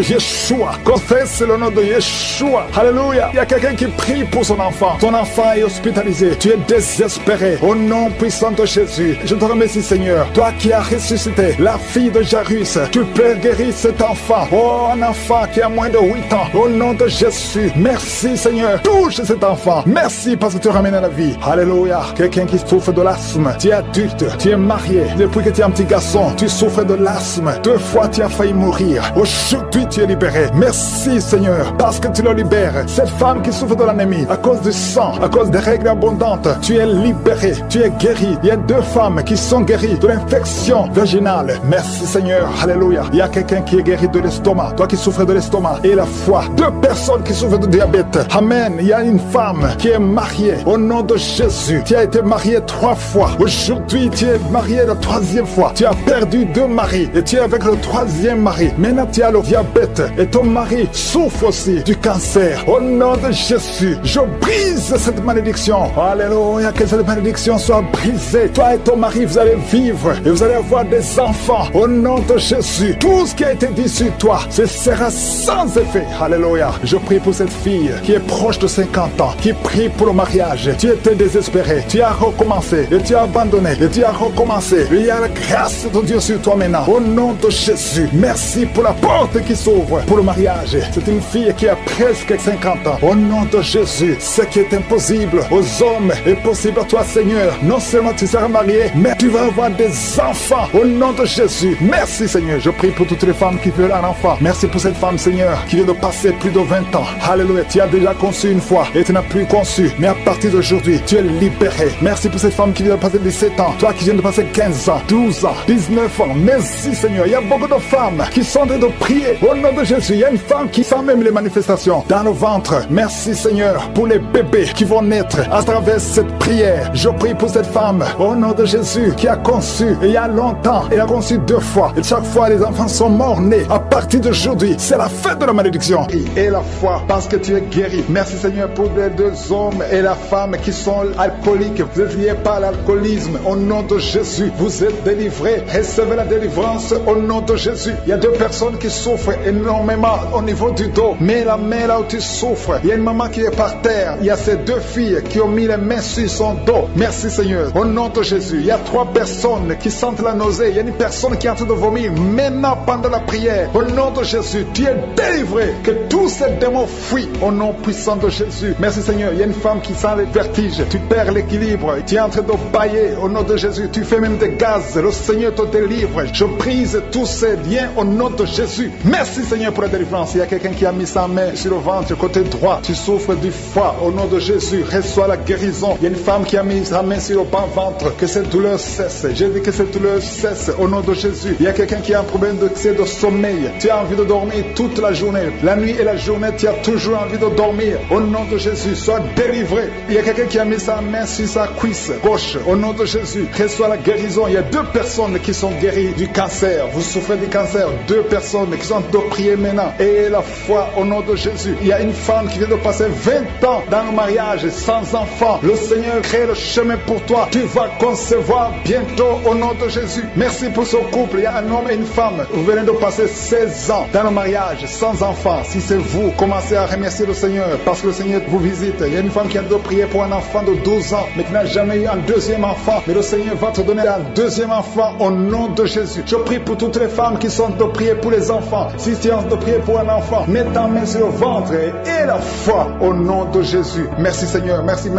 [SPEAKER 6] Yeshua. Confesse le nom de Yeshua. Alléluia. Il y a quelqu'un qui prie pour son enfant. Ton enfant est hospitalisé. Tu es désespéré. Au nom puissant de Jésus, je te remercie Seigneur. Toi qui as ressuscité la fille de Jairus, tu peux guérir cet enfant. Oh, un enfant qui a moins de 8 ans. Au nom de Jésus, merci Seigneur. Touche cet enfant. Merci parce que tu ramènes à la vie. Alléluia. Quelqu'un qui souffre de l'asthme. Tu es adulte. Tu es marié. Depuis que tu es un petit garçon, tu souffres de l'asthme. 2 fois tu as failli mourir. Aujourd'hui tu es libéré. Merci Seigneur parce que tu le libères. Cette femme qui souffre de l'anémie à cause du sang, à cause des règles abondantes, tu es libéré. Tu es guéri. Il y a 2 femmes qui sont guéries de l'infection vaginale. Merci Seigneur. Alléluia. Il y a quelqu'un qui est guéri de l'estomac. Toi qui souffres de l'estomac et la foi. 2 personnes qui souffrent de diabète. Amen. Il y a une femme qui est mariée. Au nom de Jésus, tu as été mariée 3 fois. Aujourd'hui, tu es mariée la 3e fois. Tu as perdu 2 maris et tu es avec le 3e mari. Maintenant, tu as le diabète et ton mari souffre aussi du cancer. Au nom de Jésus, je brise cette malédiction. Alléluia, que cette malédiction soit brisée. Toi et ton mari, vous allez vivre et vous allez avoir des enfants. Au nom de Jésus, tout ce qui a été dit sur toi, ce sera sans effet. Alléluia. Je prie pour cette fille qui est proche de 50 ans, qui prie pour le mariage. Tu étais désespéré, tu as recommencé et tu as abandonné et tu as recommencé. Il y a la grâce de Dieu sur toi maintenant. Au nom de Jésus, merci pour la porte qui s'ouvre pour le mariage. C'est une fille qui a presque 50 ans. Au nom de Jésus, ce qui est impossible aux hommes est possible à toi, Seigneur. Non seulement tu seras marié, mais tu vas avoir des enfants. Au nom de Jésus, merci Seigneur. Je prie pour toutes les femmes qui veulent un enfant. Merci pour cette femme, Seigneur, qui vient de passer plus de 20 ans. Alléluia. Tu as déjà conçu une fois et tu n'as plus conçu. Mais à partir d'aujourd'hui, tu es libéré. Merci pour cette femme qui vient de passer 17 ans. Toi qui viens de passer 15 ans, 12 ans, 19 ans. Merci Seigneur. Il y a beaucoup de femmes qui sont en train de prier. Au nom de Jésus, il y a une femme qui sent même les manifestations dans le ventre. Merci Seigneur pour les bébés qui vont naître à travers cette prière. Je prie pour cette femme au nom de Jésus qui a conçu il y a longtemps. Elle a conçu 2 fois. Et chaque fois, les enfants sont morts-nés. À partir d'aujourd'hui, c'est la fête de la malédiction. Et la foi, parce que tu es guéri. Merci Seigneur pour les 2 hommes et la femme qui sont alcooliques. Vous êtes liés par l'alcoolisme. Au nom de Jésus, vous êtes délivrés. Recevez la délivrance au nom de Jésus. Il y a 2 personnes qui souffrent énormément au niveau du dos. Mais la main là où tu souffres, il y a une maman qui est par terre. Il y a ces 2 filles qui ont mis les mains sur son dos. Merci Seigneur. Au nom de Jésus, il y a 3 personnes qui sentent la nausée. Il y a une personne qui est en train de vomir maintenant pendant la prière. Au nom de Jésus, tu es délivré. Que tous ces démons fuient au nom puissant de Jésus. Merci Seigneur. Il y a une femme qui sent les vertiges. Tu perds l'équilibre. Tu es en train de bailler au nom de Jésus. Tu fais même des gaz. Le Seigneur te délivre. Je brise tous ces liens au nom de Jésus. Merci Seigneur pour la délivrance. Il y a quelqu'un qui a mis sa main sur le ventre côté droit. Tu souffres du foie. Au nom de Jésus, reçois la guérison. Il y a une femme qui a mis sa main sur le bas-ventre. Que cette douleur cesse. J'ai dit que cette douleur cesse au nom de Jésus. Il y a quelqu'un qui a un problème de sommeil. Tu as envie de dormir toute la journée. La nuit et la journée, tu as toujours envie de dormir. Au nom de Jésus, sois délivré. Il y a quelqu'un qui a mis sa main sur sa cuisse gauche. Au nom de Jésus, reçois la guérison. Il y a 2 personnes qui sont guéries du cancer. Vous souffrez du cancer. 2 personnes qui sont de prier maintenant. Et la foi au nom de Jésus. Il y a une femme qui vient de passer 20 ans dans le mariage sans enfant. Le Seigneur crée le chemin pour toi. Tu vas concevoir bientôt au nom de Jésus. Merci pour ce couple. Il y a un homme et une femme. Vous venez de passer 16 ans dans le mariage sans enfant. Si c'est vous, commencez à remercier le Seigneur parce que le Seigneur vous visite. Il y a une femme qui a de prier pour un enfant de 12 ans mais qui n'a jamais eu un 2e enfant. Mais le Seigneur va te donner un 2e enfant au nom de Jésus. Je prie pour toutes les femmes qui sont de prier pour les enfants. Si tu es de prier pour un enfant, sang. Mets ta main sur le ventre et la foi au nom de Jésus. Merci Seigneur, merci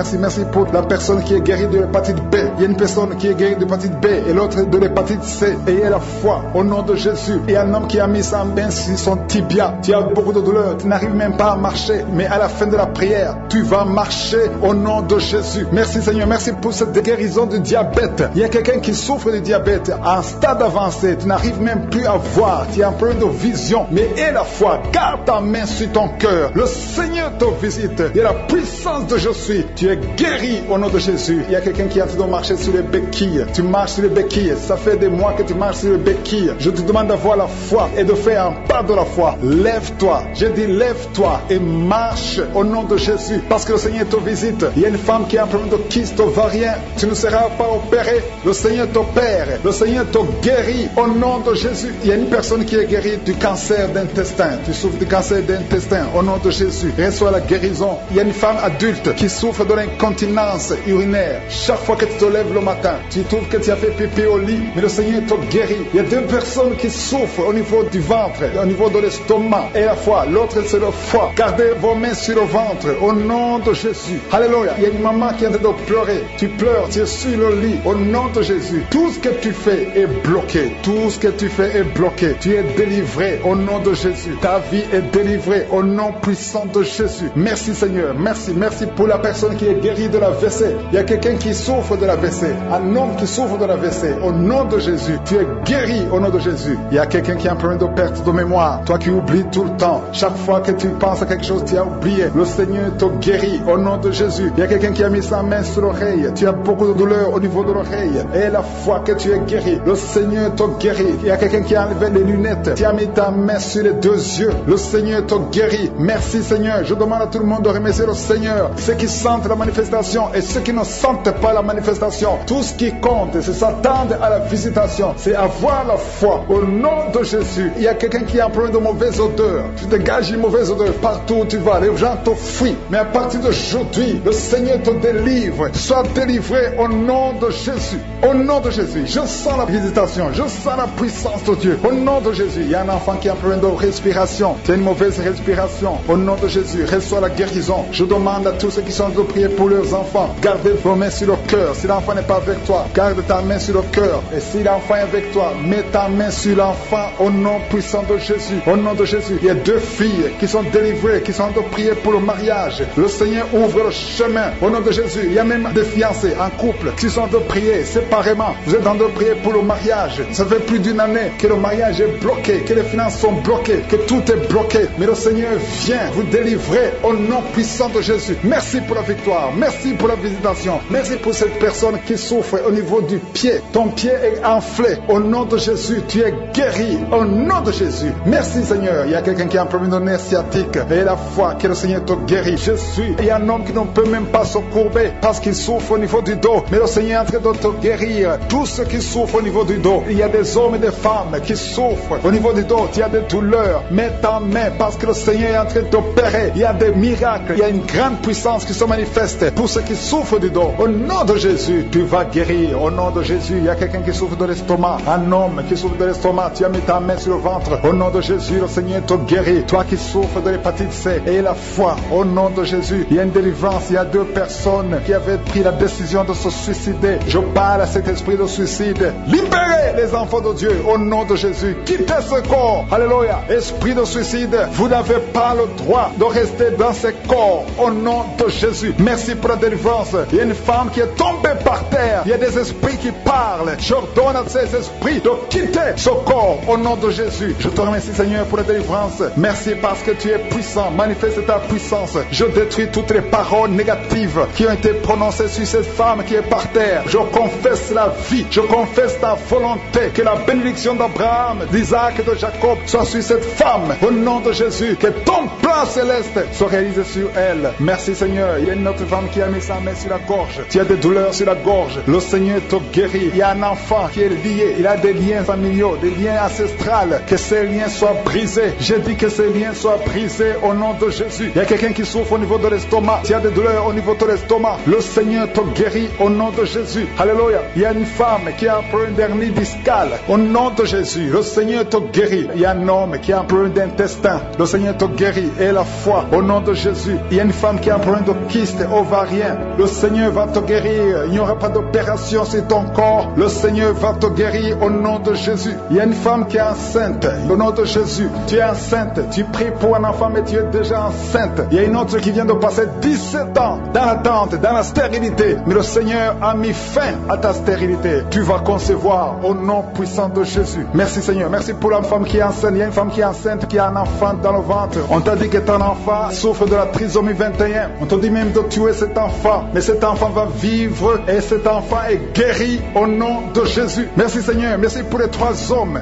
[SPEAKER 6] pour la personne qui est guérie de l'hépatite B. Il y a une personne qui est guérie de l'hépatite B et l'autre de l'hépatite C. Ayez la foi au nom de Jésus. Il y a un homme qui a mis sa main sur son tibia. Tu as beaucoup de douleur, tu n'arrives même pas à marcher, mais à la fin de la prière, tu vas marcher au nom de Jésus. Merci Seigneur, merci pour cette guérison du diabète. Il y a quelqu'un qui souffre de diabète à un stade avancé, tu n'arrives même plus à voir, tu as un problème de vision, mais aie la foi, garde ta main sur ton cœur. Le Seigneur te visite. Il y a la puissance de je suis. Tu es guéri au nom de Jésus. Il y a quelqu'un qui est en train de marcher sur les béquilles. Tu marches sur les béquilles. Ça fait des mois que tu marches sur les béquilles. Je te demande d'avoir la foi et de faire un pas de la foi. Lève-toi. Je dis lève-toi et marche au nom de Jésus. Parce que le Seigneur te visite. Il y a une femme qui a un problème de kyste ovarien. Tu ne seras pas opéré. Le Seigneur t'opère. Le Seigneur te guérit au nom de Jésus. Il y a une personne qui est guérie du cancer d'intestin. Tu souffres du cancer d'intestin au nom de Jésus. Reçois la guérison. Il y a une femme adulte qui souffre de l'incontinence urinaire. Chaque fois que tu te lèves le matin, tu trouves que tu as fait pipi au lit, mais le Seigneur te guérit. Il y a deux personnes qui souffrent au niveau du ventre, au niveau de l'estomac et la foi. L'autre c'est le foie. Gardez vos mains sur le ventre au nom de Jésus. Alléluia. Il y a une maman qui est en train de pleurer. Tu pleures, tu es sur le lit au nom de Jésus. Tout ce que tu fais est bloqué. Tout ce que tu fais est bloqué. Tu es délivré au nom de Jésus. Ta vie est délivrée au nom puissant de Jésus. Merci Seigneur. Merci pour la personne qui est guérie de la WC. Il y a quelqu'un qui souffre de la WC. Un homme qui souffre de la WC. Au nom de Jésus. Tu es guéri au nom de Jésus. Il y a quelqu'un qui a un problème de perte de mémoire. Toi qui oublies tout le temps. Chaque fois que tu penses à quelque chose, tu as oublié. Le Seigneur te guérit au nom de Jésus. Il y a quelqu'un qui a mis sa main sur l'oreille. Tu as beaucoup de douleur au niveau de l'oreille. Et la fois que tu es guéri, le Seigneur te guérit. Il y a quelqu'un qui a enlevé les lunettes. Tu as mis ta main sur les deux yeux. Le Seigneur te guérit. Merci Seigneur. Je demande à tout le monde de remercier le Seigneur. Ceux qui sentent la manifestation et ceux qui ne sentent pas la manifestation. Tout ce qui compte, c'est s'attendre à la visitation. C'est avoir la foi au nom de Jésus. Il y a quelqu'un qui a un problème de mauvaise odeur. Tu dégages une mauvaise odeur partout où tu vas. Les gens te fuient. Mais à partir d'aujourd'hui, le Seigneur te délivre. Sois délivré au nom de Jésus. Au nom de Jésus. Je sens la visitation. Je sens la puissance de Dieu. Au nom de Jésus. Il y a un enfant qui a un problème de respiration. Tu as une mauvaise respiration. Au nom de Jésus. Reçois la guérison. Je demande à tous ceux qui sont de prier pour leurs enfants. Gardez vos mains sur le cœur. Si l'enfant n'est pas avec toi, garde ta main sur le cœur. Et si l'enfant est avec toi, mets ta main sur l'enfant au nom puissant de Jésus. Au nom de Jésus. Il y a deux filles qui sont délivrées, qui sont de prier pour le mariage. Le Seigneur ouvre le chemin. Au nom de Jésus. Il y a même des fiancés en couple qui sont de prier séparément. Vous êtes en train de prier pour le mariage. Ça fait plus d'une année que le mariage est bloqué, que les finances sont bloquées, que tout est bloqué. Mais le Seigneur vient vous délivrer au nom puissant de Jésus. Merci pour la victoire. Merci pour la visitation. Merci pour cette personne qui souffre au niveau du pied. Ton pied est enflé. Au nom de Jésus, tu es guéri. Au nom de Jésus. Merci Seigneur. Il y a quelqu'un qui a un problème de nerf sciatique. Et la foi que le Seigneur te guérit. Je suis. Il y a un homme qui ne peut même pas se courber parce qu'il souffre au niveau du dos. Mais le Seigneur est en train de te guérir. Tous ceux qui souffrent au niveau du dos. Il y a des hommes et des femmes qui souffrent au niveau du dos. Il y a des douleurs. Mets ta main parce que le Seigneur est en train d'opérer. Il y a des miracles. Il y a une grande puissance qui se manifeste pour ceux qui souffrent du dos. Au nom de Jésus, tu vas guérir. Au nom de Jésus, il y a quelqu'un qui souffre de l'estomac. Un homme qui souffre de l'estomac. Tu as mis ta main sur le ventre. Au nom de Jésus, le Seigneur te guérit. Toi qui souffres de l'hépatite C et la foi. Au nom de Jésus, il y a une délivrance. Il y a deux personnes qui avaient pris la décision de se suicider. Je parle à cet esprit de suicide. Libérez les enfants de Dieu. Au nom de Jésus. Quittez ce corps. Alléluia. Esprit de suicide, vous n'avez pas le droit de rester dans ce corps. Au nom de Jésus. Merci pour la délivrance. Il y a une femme qui est tombée par terre. Il y a des esprits qui parlent. J'ordonne à ces esprits de quitter ce corps. Au nom de Jésus. Je te remercie Seigneur pour la délivrance. Merci parce que tu es puissant. Manifeste ta puissance. Je détruis toutes les paroles négatives qui ont été prononcées sur cette femme qui est par terre. Je confesse la vie. Je confesse ta volonté. Que la bénédiction d'Abraham, d'Isaac et de Jacob soit sur cette femme. Au nom de Jésus. Que ton plan céleste soit réalisé sur elle. Merci Seigneur. Il y a une autre femme qui a mis sa main sur la gorge. Tu as des douleurs sur la gorge. Le Seigneur te guérit. Il y a un enfant qui est lié. Il a des liens familiaux, des liens ancestrales. Que ces liens soient brisés. Je dis que ces liens soient brisés au nom de Jésus. Il y a quelqu'un qui souffre au niveau de l'estomac. Tu as des douleurs au niveau de l'estomac. Le Seigneur te guérit au nom de Jésus. Alléluia. Il y a une femme qui a un problème d'hernie discale. Au nom de Jésus. Le Seigneur te guérit. Il y a un homme qui a un problème d'intestin. intestins. Le Seigneur te guérit. Et la foi, au nom de Jésus. Il y a une femme qui a un problème de kyste ovarien. Le Seigneur va te guérir. Il n'y aura pas d'opération sur ton corps. Le Seigneur va te guérir au nom de Jésus. Il y a une femme qui est enceinte. Au nom de Jésus. Tu es enceinte. Tu pries pour un enfant, mais tu es déjà enceinte. Il y a une autre qui vient de passer 17 ans dans l'attente, dans la stérilité. Mais le Seigneur a mis fin à ta stérilité. Tu vas concevoir au nom puissant de Jésus. Merci Seigneur. Merci pour la femme qui est enceinte. Il y a une femme qui est enceinte, qui a un enfant dans le ventre. On t'a dit que ton enfant souffre de la trisomie 21. On t'a dit même de tuer cet enfant. Mais cet enfant va vivre et cet enfant est guéri au nom de Jésus. Merci Seigneur. Merci pour les 3 hommes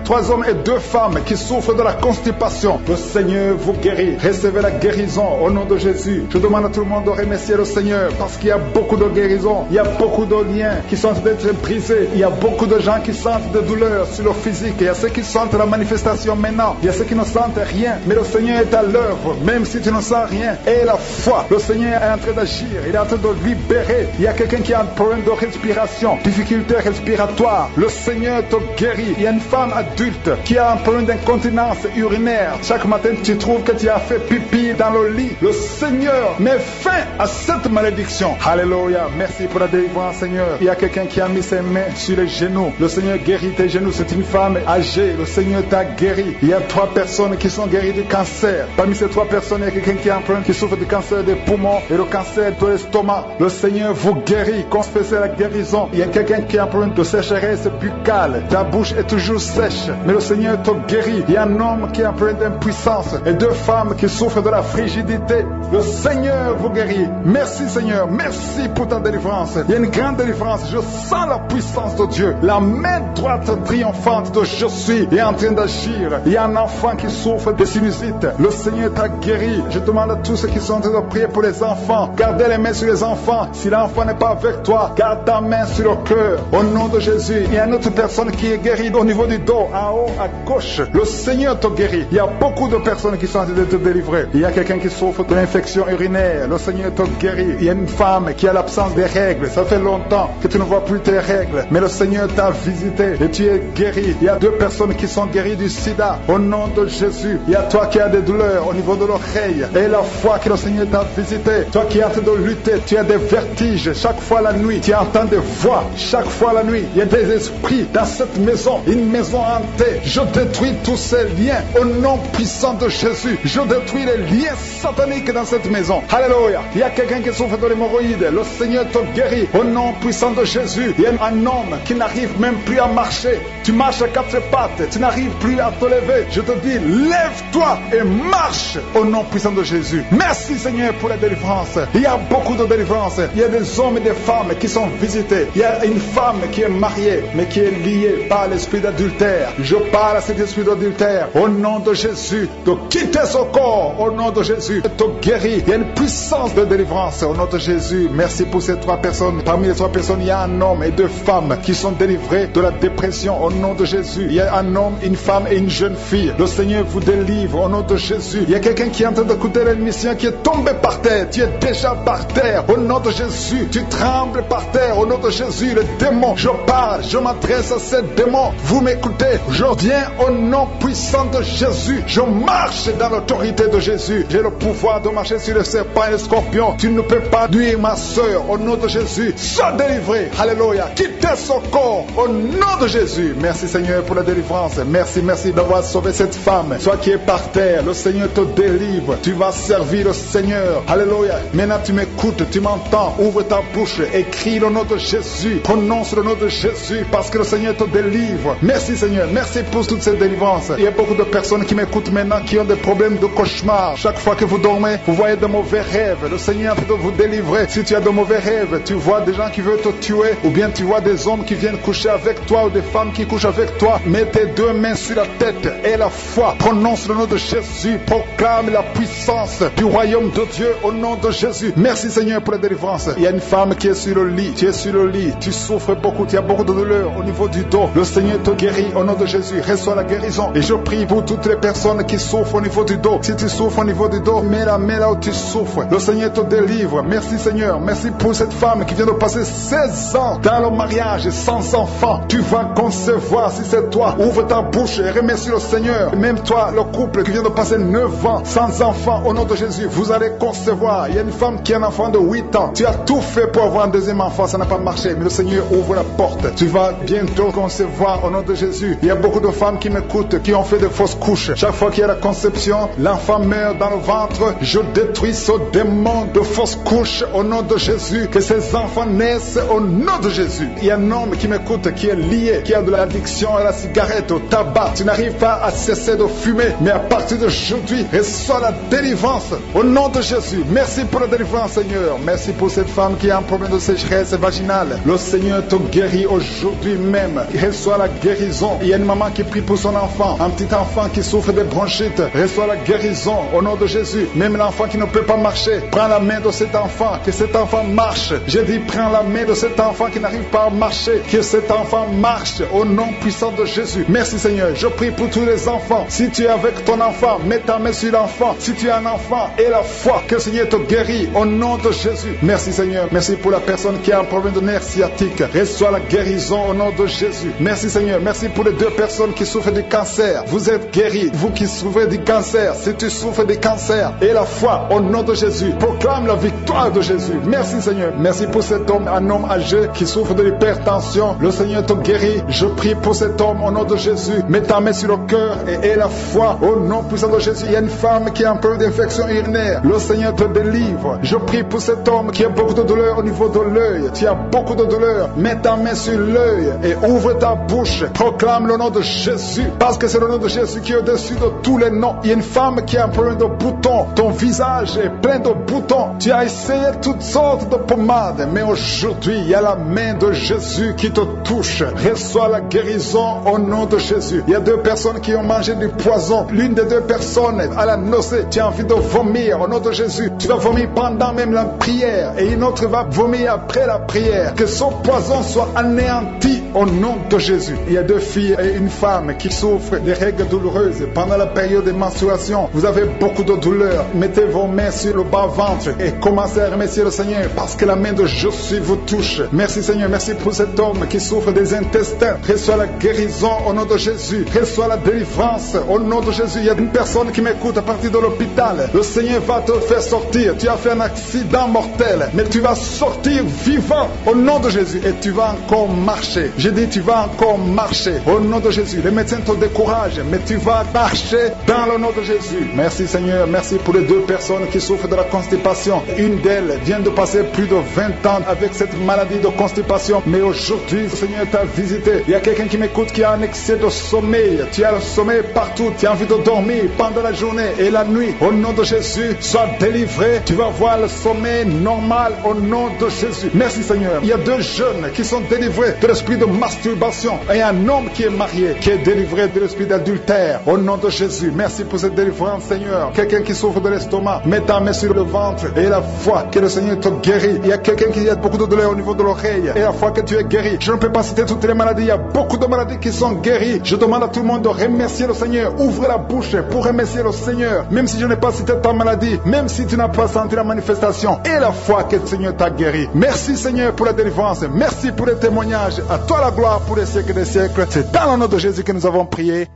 [SPEAKER 6] et 2 femmes qui souffrent de la constipation. Le Seigneur vous guérit. Recevez la guérison au nom de Jésus. Je demande à tout le monde de remercier le Seigneur parce qu'il y a beaucoup de guérisons. Il y a beaucoup de liens qui sont d'être brisés. Il y a beaucoup de gens qui sentent des douleurs sur leur physique. Il y a ceux qui sentent la manifestation maintenant. Il y a ceux qui ne sentent rien. Mais le Seigneur est à l'œuvre, même si tu ne sens rien. Et la foi, le Seigneur est en train d'agir. Il est en train de libérer. Il y a quelqu'un qui a un problème de respiration, difficulté respiratoire. Le Seigneur te guérit. Il y a une femme adulte qui a un problème d'incontinence urinaire. Chaque matin, tu trouves que tu as fait pipi dans le lit. Le Seigneur met fin à cette malédiction. Alléluia. Merci pour la délivrance, Seigneur. Il y a quelqu'un qui a mis ses mains sur les genoux. Le Seigneur guérit tes genoux. C'est une femme âgée. Le Seigneur t'a guéri. Il y a 3 personnes qui sont guéries du cancer. Parmi ces 3 personnes, il y a quelqu'un qui a un problème, qui souffre du cancer des poumons et le cancer de l'estomac. Le Seigneur vous guérit. Confessez la guérison. Il y a quelqu'un qui a un problème de sécheresse buccale. Ta bouche est toujours sèche. Mais le Seigneur te guérit. Il y a un homme qui a un problème d'impuissance et 2 femmes qui souffrent de la frigidité. Le Seigneur vous guérit. Merci Seigneur. Merci pour ta délivrance. Il y a une grande délivrance. Je sens la puissance de Dieu. La main droite triomphante de je suis est en train d'agir. Il y a un enfant qui souffre de sinusite. Le Seigneur t'a guéri. Je demande à tous ceux qui sont en train de prier pour les enfants. Gardez les mains sur les enfants. Si l'enfant n'est pas avec toi, garde ta main sur le cœur. Au nom de Jésus. Il y a une autre personne qui est guérie au niveau du dos, en haut, à gauche. Le Seigneur te guérit. Il y a beaucoup de personnes qui sont en train de te délivrer. Il y a quelqu'un qui souffre de l'infection urinaire. Le Seigneur te guérit. Il y a une femme qui a l'absence des règles. Ça fait longtemps que tu ne vois plus tes règles. Mais le Seigneur t'a visité et tu es guéri. Il y a 2 personnes qui sont guéries du sida. Au nom de Jésus. Il y a toi qui as des douleurs au niveau de l'oreille. Et la foi que le Seigneur t'a visité. Toi qui es en train de lutter. Tu as des vertiges. Chaque fois la nuit, tu entends des voix. Chaque fois la nuit, il y a des esprits dans cette maison. Une maison hantée. Je détruis tous ces liens. Au nom puissant de Jésus. Je détruis les liens sataniques dans cette maison. Alléluia. Il y a quelqu'un qui souffre de l'hémorroïde. Le Seigneur te guérit. Au nom puissant de Jésus. Il y a un homme qui n'arrive même plus à marcher. Tu marches à 4 pattes. Tu n'arrives plus à te lever. Je te dis, lève-toi et marche. Au nom puissant de Jésus. Merci Seigneur pour la délivrance. Il y a beaucoup de délivrance. Il y a des hommes et des femmes qui sont visités. Il y a une femme qui est mariée, mais qui est liée par l'esprit d'adultère. Je parle à cet esprit d'adultère. Au nom de Jésus, de quitter son corps. Au nom de Jésus, de te guérir. Il y a une puissance de délivrance. Au nom de Jésus, merci pour ces 3 personnes. Parmi les 3 personnes, il y a un homme et 2 femmes qui sont délivrés de la dépression. Au nom de Jésus, il y a un homme, une femme et une jeune fille. Le Seigneur vous délivre. Au nom de Jésus, il y a quelqu'un qui est en train d'écouter l'émission qui est tombé par terre. Tu es déjà par terre. Au nom de Jésus, tu trembles par terre. Au nom de Jésus, le démon, je parle, je m'adresse à ces démons. Vous m'écoutez, je viens au nom puissant de Jésus. Je marche dans l'autorité de Jésus. J'ai le pouvoir de marcher sur les serpents et les scorpions. Tu ne peux pas nuire ma soeur. Au nom de Jésus, sois délivré. Alléluia. Quittez son corps. Au nom de Jésus. Merci Seigneur pour la délivrance. Merci d'avoir sauvé cette femme. Toi qui es par terre, le Seigneur te délivre. Tu vas servir le Seigneur. Alléluia. Maintenant tu m'écoutes, tu m'entends. Ouvre ta bouche et crie le nom de Jésus. Prononce le nom de Jésus parce que le Seigneur te délivre. Merci Seigneur. Merci pour toute cette délivrance. Il y a beaucoup de personnes qui m'écoutent maintenant qui ont des problèmes de cauchemar. Chaque fois que vous dormez, vous voyez de mauvais rêves. Le Seigneur peut vous délivrer. Si tu as de mauvais rêves, tu vois des gens qui veulent te tuer ou bien tu vois des hommes qui viennent coucher avec toi ou des femmes qui couchent avec toi. Mets tes 2 mains sur la tête et la foi. Prononce le nom de Jésus. Proclame la puissance du royaume de Dieu au nom de Jésus. Merci Seigneur pour la délivrance. Il y a une femme qui est sur le lit. Tu es sur le lit. Tu souffres beaucoup. Tu as beaucoup de douleur au niveau du dos. Le Seigneur te guérit au nom de Jésus. Reçois la guérison. Et je prie pour toutes les personnes qui souffrent au niveau du dos. Si tu souffres au niveau du dos, mets la main là où tu souffres. Le Seigneur te délivre. Merci Seigneur. Merci pour cette femme qui vient de passer 16 ans dans le mariage sans enfant. Tu vas concevoir si c'est toi. Ouvre ta bouche et remercie le Seigneur. Même toi, le couple qui vient de passer 9 ans sans enfant, au nom de Jésus, vous allez concevoir. Il y a une femme qui a un enfant de 8 ans. Tu as tout fait pour avoir un deuxième enfant, ça n'a pas marché, mais le Seigneur ouvre la porte. Tu vas bientôt concevoir au nom de Jésus. Il y a beaucoup de femmes qui m'écoutent, qui ont fait de fausses couches. Chaque fois qu'il y a la conception, l'enfant meurt dans le ventre. Je détruis ce démon de fausses couches au nom de Jésus. Que ces enfants naissent au nom de Jésus. Il y a un homme qui m'écoute, qui est lié, qui a de l'addiction à la cigarette, au tabac. Tu n'arrives pas à cesser de fumer, mais à partir d'aujourd'hui, reçois la délivrance au nom de Jésus. Merci pour la délivrance, Seigneur. Merci pour cette femme qui a un problème de sécheresse vaginale. Le Seigneur te guérit aujourd'hui même. Reçois la guérison. Il y a une maman qui prie pour son enfant, un petit enfant qui souffre de bronchite. Reçois la guérison au nom de Jésus. Même l'enfant qui ne peut pas marcher, prends la main de cet enfant, que cet enfant marche. J'ai dit, prends la main de cet enfant qui n'arrive pas à marcher, que cet enfant marche au nom puissant de Jésus. Merci Seigneur. Je prie pour tous les enfants. Si tu es avec ton enfant, mets ta main sur l'enfant. Si tu es un enfant, aie la foi que le Seigneur te guérit au nom de Jésus. Merci Seigneur. Merci pour la personne qui a un problème de nerf sciatique. Reçois la guérison au nom de Jésus. Merci Seigneur. Merci pour les 2 personnes qui souffrent du cancer. Vous êtes guéris. Vous qui souffrez du cancer, si tu souffres du cancer, aie la foi au nom de Jésus. Proclame la victoire de Jésus. Merci Seigneur. Merci pour cet homme, un homme âgé qui souffre de l'hypertension. Le Seigneur te guérit. Je prie pour cet homme au nom de Jésus. Mets ta main sur le cœur et aie la foi au nom puissant de Jésus. Il y a une femme qui a un peu d'infection urinaire. Le Seigneur te délivre. Je prie pour cet homme qui a beaucoup de douleur au niveau de l'œil. Tu as beaucoup de douleur. Mets ta main sur l'œil et ouvre ta bouche. Proclame le nom de Jésus, parce que c'est le nom de Jésus qui est au-dessus de tous les noms. Il y a une femme qui a un problème de boutons. Ton visage est plein de boutons. Tu as essayé toutes sortes de pommades, mais aujourd'hui, il y a la main de Jésus qui te touche. Reçois la guérison au nom de Jésus. Il y a 2 personnes qui ont mangé du poison. L'une des 2 personnes a la nausée. Tu as envie de vomir au nom de Jésus. Tu vas vomir pendant même la prière et une autre va vomir après la prière. Que son poison soit anéanti au nom de Jésus. Il y a 2 filles et une femme qui souffrent des règles douloureuses pendant la période de menstruation. Vous avez beaucoup de douleur. Mettez vos mains sur le bas-ventre et commencez à remercier le Seigneur parce que la main de Jésus vous touche. Merci Seigneur. Merci pour cet homme qui souffre des intestins. Reçois la guérison au nom de Jésus. Reçois la délivrance au nom de Jésus. Il y a une personne qui m'écoute à partir de l'hôpital. Le Seigneur va te faire sortir. Tu as fait un accident mortel, mais tu vas sortir vivant au nom de Jésus et tu vas encore marcher. J'ai dit tu vas encore marcher au nom de Jésus. Les médecins te découragent, mais tu vas marcher dans le nom de Jésus. Merci Seigneur. Merci pour les 2 personnes qui souffrent de la constipation. Une d'elles vient de passer plus de 20 ans avec cette maladie de constipation, mais aujourd'hui le Seigneur t'a visité. Il y a quelqu'un qui m'écoute qui a un excès de sommeil. Tu as le sommeil partout. Tu as envie de dormir pendant la journée et la nuit. Au nom de Jésus, sois délivré. Tu vas voir le sommeil normal au nom de Jésus. Merci Seigneur. Il y a 2 jeunes qui sont délivrés de l'esprit de masturbation et un homme qui est marié qui est délivré de l'esprit d'adultère au nom de Jésus. Merci pour cette délivrance Seigneur. Quelqu'un qui souffre de l'estomac, mets ta main sur le ventre et la foi que le Seigneur te guérit. Il y a quelqu'un qui a beaucoup de douleur au niveau de l'oreille et la foi que tu es guéri. Je ne peux pas citer toutes les maladies. Il y a beaucoup de maladies qui sont guéries. Je demande à tout le monde de remercier le Seigneur. Ouvre la bouche pour remercier le Seigneur. Même si je n'ai pas cité ta maladie, même si tu n'as pas senti la manifestation et la foi que le Seigneur t'a guéri. Merci Seigneur pour la délivrance. Merci pour les témoignages. À toi la gloire pour les siècles des siècles. C'est dans le nom de Jésus que nous avons prié.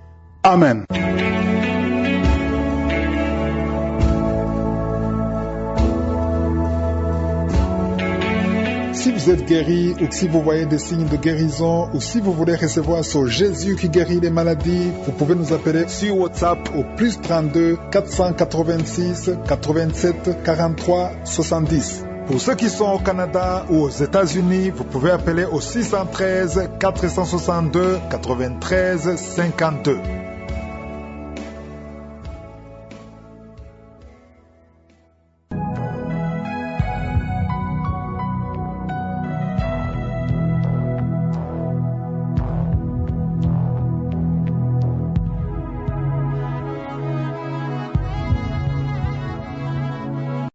[SPEAKER 6] Amen. Si vous êtes guéri ou si vous voyez des signes de guérison ou si vous voulez recevoir ce Jésus qui guérit les maladies, vous pouvez nous appeler sur WhatsApp au plus 32 486 87 43 70. Pour ceux qui sont au Canada ou aux États-Unis, vous pouvez appeler au 613 462 93 52.